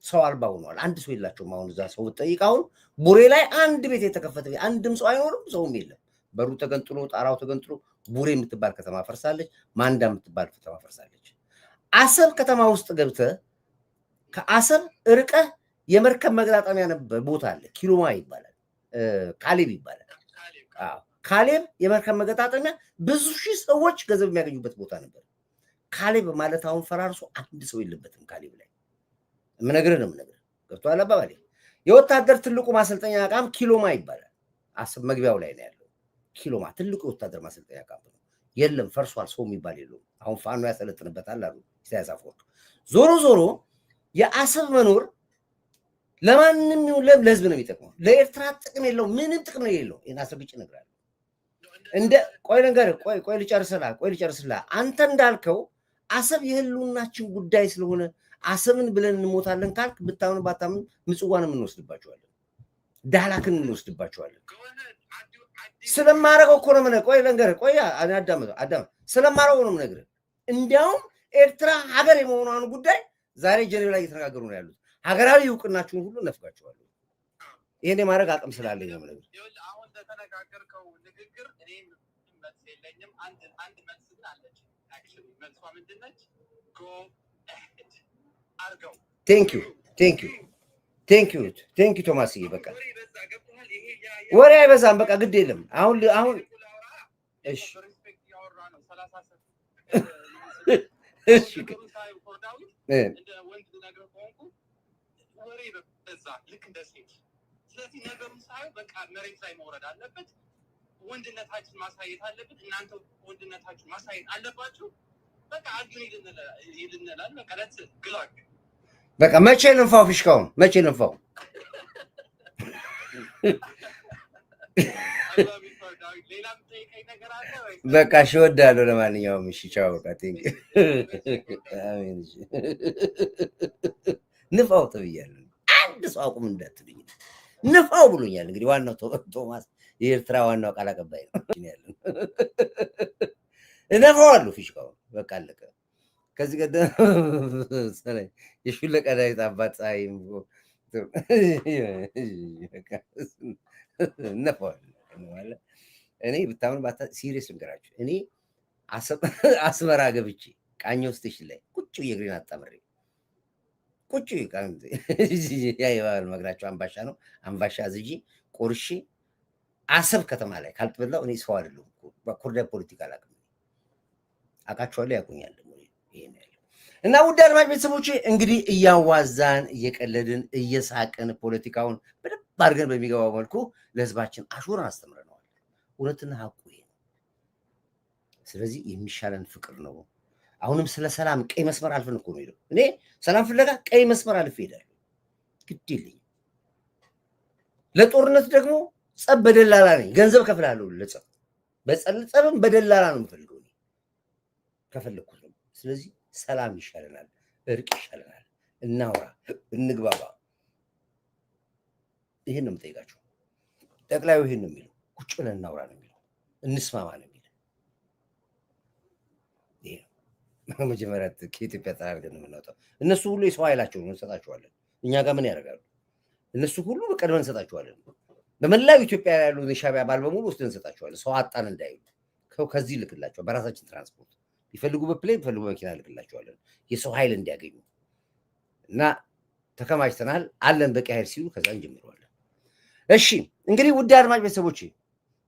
Speaker 1: ሰው አልባ ሆኗል። አንድ ሰው የላቸውም። አሁን እዛ ሰው ጠይቅ፣ አሁን ቡሬ ላይ አንድ ቤት የተከፈተ አንድም ሰው አይኖርም፣ ሰውም የለም። በሩ ተገንጥሎ ጣራው ተገንጥሎ ቡሬ የምትባል ከተማ ፈርሳለች። ማንዳ የምትባል ከተማ ፈርሳለች። አሰብ ከተማ ውስጥ ገብተህ ከአሰብ እርቀህ የመርከብ መገጣጠሚያ ነበር ቦታ አለ። ኪሎማ ይባላል፣ ካሌብ ይባላል። ካሌብ የመርከብ መገጣጠሚያ ብዙ ሺህ ሰዎች ገንዘብ የሚያገኙበት ቦታ ነበር። ካሌብ ማለት አሁን ፈራርሶ አንድ ሰው የለበትም። ካሌብ ላይ ምነግርህ ነው የምነግርህ። ገብቶሃል አባባሌ? የወታደር ትልቁ ማሰልጠኛ ካምፕ ኪሎማ ይባላል። አሰብ መግቢያው ላይ ነው ያለው ኪሎማ። ትልቁ የወታደር ማሰልጠኛ ካምፕ ነው። የለም ፈርሷል። ሰው የሚባል የለውም። አሁን ፋኖ ያሰለጥንበታል አሉ ኢሳያስ አፈወርቅ። ዞሮ ዞሮ የአሰብ መኖር ለማንም ይሁን ለህዝብ ነው የሚጠቅመው። ለኤርትራ ጥቅም የለው፣ ምንም ጥቅም ነው የለው። ይሄን አስረግጬ እነግርሃለሁ። እንደ ቆይ ልጨርስልህ። አንተ እንዳልከው አሰብ የህልውናችን ጉዳይ ስለሆነ አሰብን ብለን እንሞታለን ካልክ ብታምን ባታምን ምጽዋን እንወስድባቸዋለን፣ ዳህላክን እንወስድባቸዋለን። ስለማረገው እኮ ነው የምነግርህ። ቆይ ልንገርህ፣ ቆይ አዳም ስለማረገው ነው የምነግርህ። እንዲያውም ኤርትራ ሀገር የመሆኗን ጉዳይ ዛሬ ጀኔቭ ላይ እየተነጋገሩ ነው ያሉት። ሀገራዊ እውቅናችሁን ሁሉ ነፍጋቸዋለሁ። ይሄን የማድረግ አቅም ስላለኝ ነው የምነግርህ።
Speaker 3: አሁን ለተነጋገርከው ንግግር እኔ መልስ የለኝም። አንድ መልስ አለች። አክቹዋሊ መልሷ ምንድን ነች? ጎ አርገው። ቴንክ ዩ ቶማስዬ። በቃ ወሬ አይበዛም። በቃ ግድ የለም። አሁን እሺ እሺ ልክ እንደ ሴት። ስለዚህ ነገሩን ሳየው በቃ መሬት ላይ መውረድ አለበት። ወንድነታችን ማሳየት አለበት። እናንተ ወንድነታችን ማሳየት አለባችሁ። በቃ አግኝ ይልነላል። በቃ ለት ግላክ በቃ መቼ ልንፋው ፊሽካውን መቼ ልንፋው? በቃ እሺ እወዳለሁ። ለማንኛውም እሺ ቻው። በቃ ንፋው ተብያለሁ። አንድ ሰው አቁም እንዳትሉኝ፣ ንፋው ብሎኛል። እንግዲህ ዋናው ቶማስ የኤርትራ ዋናው ቃል አቀባይ ነው ያለው። እነፋዋለሁ ፊሽካውን። በቃ አለቀ። ከዚህ ቀደም የሹለቃ ዳዊት አባት ፀሐይ እነፋዋለሁ። እኔ ብታምን ባታ ሲሪየስ ልንገራችሁ፣ እኔ አስመራ ገብቼ ቃኘው ስቴሽን ላይ ቁጭ ብዬ እግሬን አጣምሬ ቁጭ ያየዋል መግራቸው አምባሻ ነው። አምባሻ ዝጂ ቆርሺ አሰብ ከተማ ላይ ካልተበላው እኔ ሰው አይደለሁም። በኩርዳ ፖለቲካ አላውቅም። አውቃቸዋለሁ፣ ያውቁኛል። ይሄን ያለው እና ውድ አድማጭ ቤተሰቦቼ እንግዲህ እያዋዛን እየቀለድን እየሳቅን ፖለቲካውን በደንብ አድርገን በሚገባው መልኩ ለህዝባችን አሹራን አስተምረነዋል። እውነትና ሀቁ ይሄ ነው። ስለዚህ የሚሻለን ፍቅር ነው። አሁንም ስለ ሰላም ቀይ መስመር አልፈን እኮ ነው ሄደው። እኔ ሰላም ፍለጋ ቀይ መስመር አልፌ ሄዳለሁ። ግድ የለኝም። ለጦርነት ደግሞ
Speaker 1: ጸብ በደላላ ነኝ። ገንዘብ ከፍላለሁ ለጸብ ጸብም በደላላ ነው የምፈልገው ከፈለኩት ነው። ስለዚህ ሰላም ይሻለናል፣ እርቅ ይሻለናል፣ እናውራ፣ እንግባባ። ይሄን ነው የምጠይቃችሁ። ጠቅላዩ ይሄን ነው የሚለው፣ ቁጭ ብለን እናውራ ነው የሚለው፣ እንስማማ ነው የሚለው። ይሄ ነው መጀመሪያ ከኢትዮጵያ ተራርገን የምናወጣው። እነሱ ሁሉ የሰው ኃይላቸውን እንሰጣቸዋለን። እኛ ጋር ምን ያደርጋሉ? እነሱ ሁሉ በቀድመን እንሰጣቸዋለን። በመላው ኢትዮጵያ ያሉ የሻዕቢያ አባል በሙሉ ውስጥ እንሰጣቸዋለን። ሰው አጣን እንዳይሉ ከዚህ ልክላቸዋል። በራሳችን ትራንስፖርት ይፈልጉ በፕሌን ይፈልጉ በመኪና ልክላቸዋለን፣ የሰው ኃይል እንዲያገኙ እና ተከማችተናል አለን በቂ ኃይል ሲሉ ከዛ እንጀምረዋለን። እሺ እንግዲህ ውድ አድማጭ ቤተሰቦች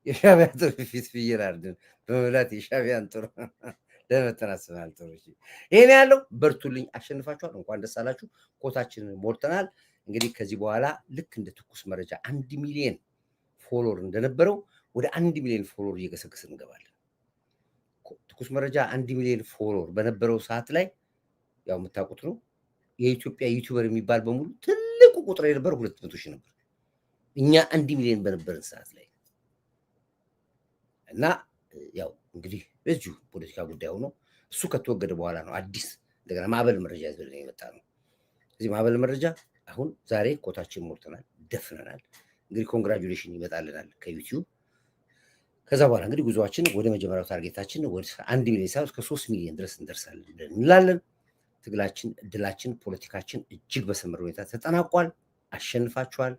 Speaker 1: የሻዕቢያ ጦር ፊት ፍየል አርደን በመብላት የሻዕቢያን ጦር ለመተናሰናል። ጦር ይሄን ያለው በርቱልኝ፣ አሸንፋችኋል፣ እንኳን ደስ አላችሁ። ኮታችንን ሞልተናል። እንግዲህ ከዚህ በኋላ ልክ እንደ ትኩስ መረጃ 1 ሚሊዮን ፎሎወር እንደነበረው ወደ 1 ሚሊዮን ፎሎወር እየገሰገስን እንገባለን። ትኩስ መረጃ 1 ሚሊዮን ፎሎወር በነበረው ሰዓት ላይ ያው የምታውቁት ነው። የኢትዮጵያ ዩቲዩበር የሚባል በሙሉ ትልቁ ቁጥር የነበረው 200 ሺህ ነበር። እኛ 1 ሚሊዮን በነበረን ሰዓት ላይ እና ያው እንግዲህ በዚሁ ፖለቲካ ጉዳይ ሆኖ እሱ ከተወገደ በኋላ ነው አዲስ እንደገና ማዕበል መረጃ ይዘን የመጣ ነው። እዚህ ማዕበል መረጃ አሁን ዛሬ ኮታችን ሞልተናል፣ ደፍነናል። እንግዲህ ኮንግራጁሌሽን ይመጣልናል ከዩቲዩብ። ከዛ በኋላ እንግዲህ ጉዞአችን ወደ መጀመሪያው ታርጌታችን ወደ 1 ሚሊዮን ሳይሆን እስከ 3 ሚሊዮን ድረስ እንደርሳለን ብለን እንላለን። ትግላችን፣ እድላችን፣ ፖለቲካችን እጅግ በሰመረ ሁኔታ ተጠናቋል። አሸንፋችኋል።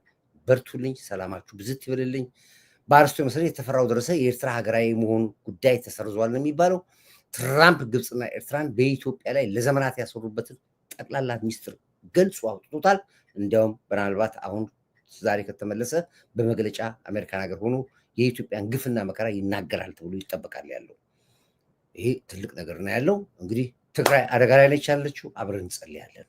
Speaker 1: በርቱልኝ። ሰላማችሁ ብዝት ይበልልኝ። በአርስቶ መሰረት የተፈራው ደረሰ የኤርትራ ሀገራዊ መሆኑ ጉዳይ ተሰርዟል ነው የሚባለው። ትራምፕ ግብፅና ኤርትራን በኢትዮጵያ ላይ ለዘመናት ያሰሩበትን ጠቅላላ ሚስጥር ገልጾ አውጥቶታል። እንዲያውም ምናልባት አሁን ዛሬ ከተመለሰ በመግለጫ አሜሪካን ሀገር ሆኖ የኢትዮጵያን ግፍና መከራ ይናገራል ተብሎ ይጠበቃል። ያለው ይሄ ትልቅ ነገር ነው ያለው። እንግዲህ ትግራይ አደጋ ላይ ነች ያለችው። አብረን እንጸልያለን።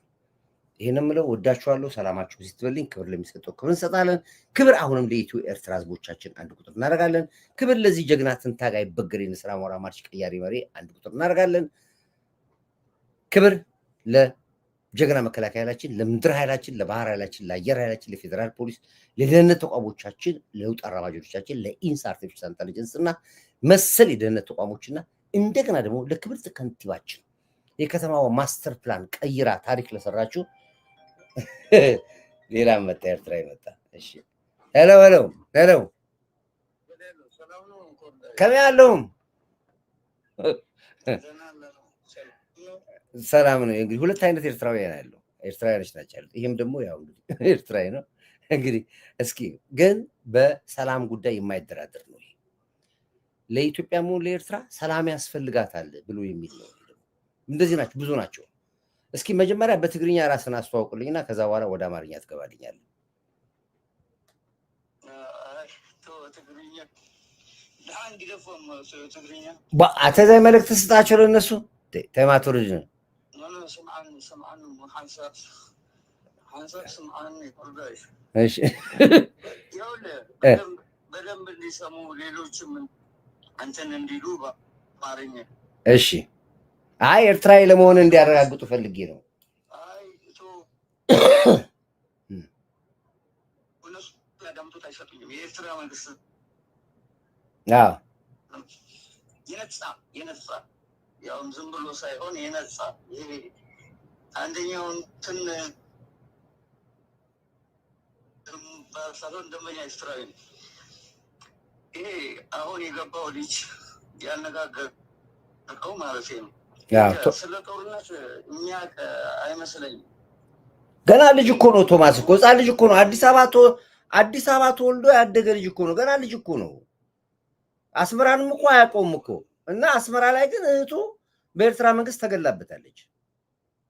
Speaker 1: ይሄን የምለው ወዳችኋለሁ። ሰላማችሁ ሲትበልኝ ክብር ለሚሰጠው ክብር እንሰጣለን። ክብር አሁንም ለኢትዮ ኤርትራ ህዝቦቻችን 1 ቁጥር እናደርጋለን። ክብር ለዚህ ጀግና ትንታጋይ በገሬ ንስራ ሞራ ማርሽ ቀያሪ መሪ 1 ቁጥር እናደርጋለን። ክብር ለጀግና መከላከያ ኃይላችን፣ ለምድር ኃይላችን፣ ለባህር ኃይላችን፣ ለአየር ኃይላችን፣ ለፌዴራል ፖሊስ፣ ለደህንነት ተቋሞቻችን፣ ለውጥ አራማጆቻችን፣ ለኢንሳ አርቲፊሻል ኢንተለጀንስ እና መሰል የደህንነት ተቋሞችና እንደገና ደግሞ ለክብርት ከንቲባችን የከተማው ማስተር ፕላን ቀይራ ታሪክ ለሰራችሁ ሌላ መጣ፣ ኤርትራ ይመጣ። እሺ ሄሎ ሄሎ ሄሎ ከምን ያለውም ሰላም ነው። እንግዲህ ሁለት አይነት ኤርትራውያን ያለው ኤርትራውያኖች ናቸው ያሉት። ይሄም ደግሞ ያው እንግዲህ ኤርትራዊ ነው። እንግዲህ እስኪ ግን በሰላም ጉዳይ የማይደራደር ነው። ይሄ ለኢትዮጵያ ሙ ለኤርትራ ሰላም ያስፈልጋታል ብሎ የሚል ነው። እንደዚህ ናቸው፣ ብዙ ናቸው። እስኪ መጀመሪያ በትግርኛ ራስን አስተዋውቁልኝና ከዛ በኋላ ወደ አማርኛ ትገባልኛለህ። አተዛይ መልእክት ስጣቸው ለእነሱ ተማቱ ልጅ ነው። እሺ
Speaker 3: በደንብ እንዲሰሙ ሌሎችም አንተን እንዲሉ በአማርኛ።
Speaker 1: እሺ አይ ኤርትራዊ ለመሆን እንዲያረጋግጡ ፈልጌ ነው።
Speaker 3: አይ እቶ እነሱ ያዳምጡት አይሰጡኝም። የኤርትራ መንግስት የነጻ ያውም ዝም ብሎ ሳይሆን የነጻ ይሄ አንደኛውን እንትን ሳይሆን ደንበኛ ኤርትራዊ ነው። ይሄ አሁን የገባው ልጅ ያነጋገርከው ማለት ነው። ስለ ጦርነት የሚያውቅ አይመስለኝም።
Speaker 1: ገና ልጅ እኮ ነው። ቶማስ እኮ ህፃን ልጅ እኮ ነው። አዲስ አበባ ተወልዶ ያደገ ልጅ እኮ ነው። ገና ልጅ እኮ ነው። አስመራንም እኮ አያውቀውም እኮ። እና አስመራ ላይ ግን እህቱ በኤርትራ መንግስት ተገላበታለች።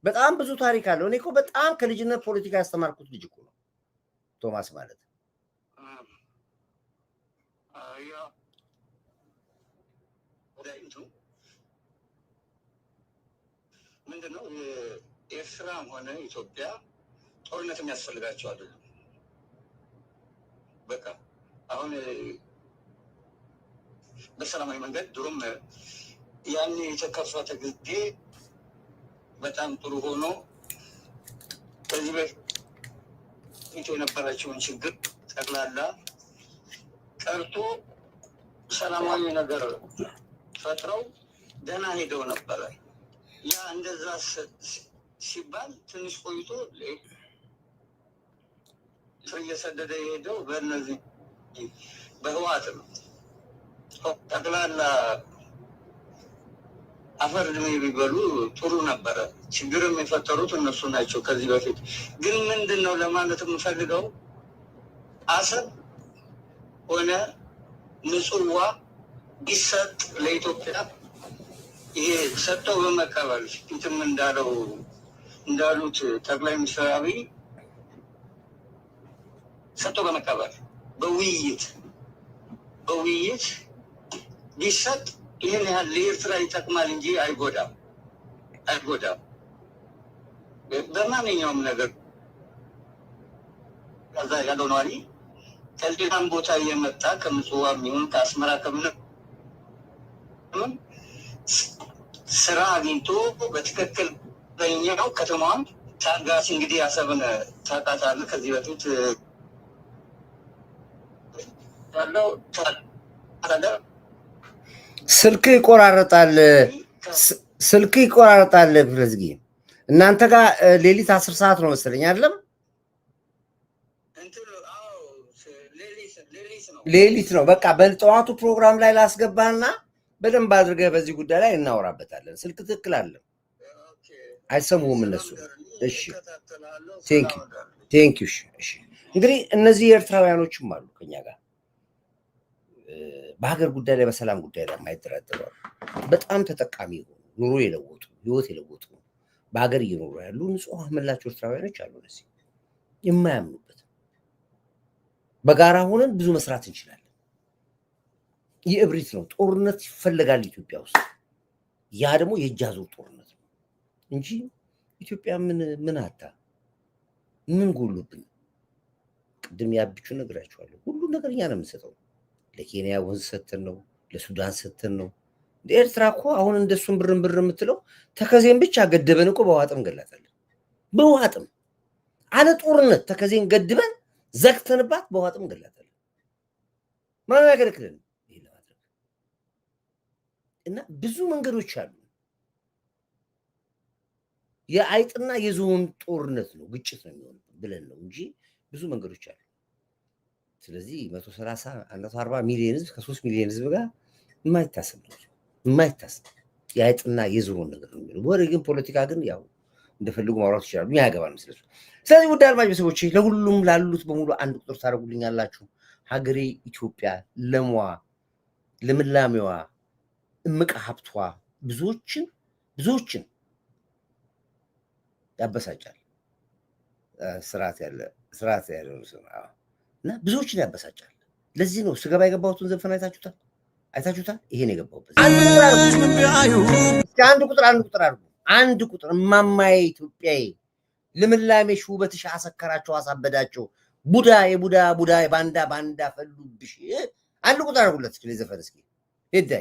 Speaker 1: በጣም ብዙ ታሪክ አለው። እኔ እኮ በጣም ከልጅነት ፖለቲካ ያስተማርኩት ልጅ እኮ ነው ቶማስ ማለት።
Speaker 3: ምንድነው ኤርትራም ሆነ ኢትዮጵያ ጦርነት የሚያስፈልጋቸው አይደለም። በቃ አሁን በሰላማዊ መንገድ ድሮም ያን የተከፈተ ጊዜ በጣም ጥሩ ሆኖ ከዚህ በፊት የነበራቸውን ችግር ጠቅላላ
Speaker 9: ቀርቶ ሰላማዊ ነገር ፈጥረው ደህና ሄደው ነበረ። ያ እንደዛ ሲባል ትንሽ ቆይቶ ሰው እየሰደደ የሄደው በእነዚህ በህወሓት ነው። ጠቅላላ አፈር ድሜ ቢበሉ ጥሩ ነበረ። ችግርም የፈጠሩት እነሱ ናቸው። ከዚህ በፊት ግን ምንድን ነው ለማለት የምፈልገው አሰብ ሆነ ምጽዋ ቢሰጥ ለኢትዮጵያ ይሄ ሰጥተው በመቀበል ፊትም እንዳሉት ጠቅላይ ሚኒስትር አብይ ሰጥተው በመቀበል በውይይት ቢሰጥ ይህን ያህል ለኤርትራ ይጠቅማል እንጂ አይጎዳም። በማንኛውም ነገር ከዛ ያለው ነዋሪ ከሌላም ቦታ እየመጣ ከምጽዋ የሚሆን ከአስመራ ከምንም ስራ አግኝቶ በትክክል በኛው ከተማዋን ታጋስ እንግዲህ አሰብን ታውቃታለህ። ከዚህ በፊት ያለው
Speaker 1: ስልክ ይቆራረጣል። ፍረዝጊ እናንተ ጋር ሌሊት 10 ሰዓት ነው መሰለኝ አይደለም? ሌሊት ነው። በቃ በጠዋቱ ፕሮግራም ላይ ላስገባህና በደንብ አድርገህ በዚህ ጉዳይ ላይ እናወራበታለን። ስልክ ትክክል አለ፣ አይሰሙም እነሱ። እሺ ቴንክ ዩ። እሺ እንግዲህ እነዚህ ኤርትራውያኖችም አሉ ከኛ ጋር በሀገር ጉዳይ ላይ በሰላም ጉዳይ ላይ የማይደራደሩ በጣም ተጠቃሚ የሆኑ ኑሮ የለወጡ ህይወት የለወጡ በሀገር እየኖሩ ያሉ ንጹህ የምላቸው ኤርትራውያኖች አሉ። እነዚህ የማያምኑበት በጋራ ሆነን ብዙ መስራት እንችላለን። ይህ እብሪት ነው። ጦርነት ይፈለጋል ኢትዮጵያ ውስጥ። ያ ደግሞ የእጅ አዙር ጦርነት ነው እንጂ ኢትዮጵያ ምን አታ ምን ጎሎብን? ቅድም ያብቹ ነግራቸዋለሁ። ሁሉ ነገር እኛ ነው የምንሰጠው። ለኬንያ ወንዝ ሰተን ነው፣ ለሱዳን ሰተን ነው። ኤርትራ እኮ አሁን እንደሱን ብር የምትለው ተከዜን ብቻ ገደበን እኮ በዋጥም ገላታለን። በዋጥም አለ ጦርነት ተከዜን ገድበን ዘግተንባት በዋጥም ገላታለን። ማን ያገለክለን? ይሄ ለማድረግ እና ብዙ መንገዶች አሉ። የአይጥና የዝሆን ጦርነት ነው፣ ግጭት ነው የሚሆነው ብለን ነው እንጂ ብዙ መንገዶች አሉ። ስለዚህ 130 140 ሚሊዮን ህዝብ ከ3 ሚሊዮን ህዝብ ጋር የማይታሰብ የአይጥና የዝሆን ነገር ነው የሚለው ወሬ። ግን ፖለቲካ ግን ያው እንደፈልጉ ማውራት ይችላሉ። ያገባል መስለሽ። ስለዚህ ውድ አድማጭ ቤተሰቦቼ ለሁሉም ላሉት በሙሉ አንድ ቁጥር ታደርጉልኛላችሁ። ሀገሬ ኢትዮጵያ ለሟ ልምላሜዋ እምቅ ሀብቷ ብዙዎችን ያበሳጫል። ስርዓት ያለው እና ብዙዎችን ያበሳጫል። ለዚህ ነው ስገባ የገባሁትን ዘፈን አይታችሁታል። ይሄን የገባሁበት አንድ ቁጥር እማማዬ ኢትዮጵያዬ ልምላሜሽ ውበትሽ አሰከራቸው አሳበዳቸው የቡዳ ባንዳ ፈሉብሽ። አንድ ቁጥር አድርጉለት ዘፈን እስኪ ሄዳይ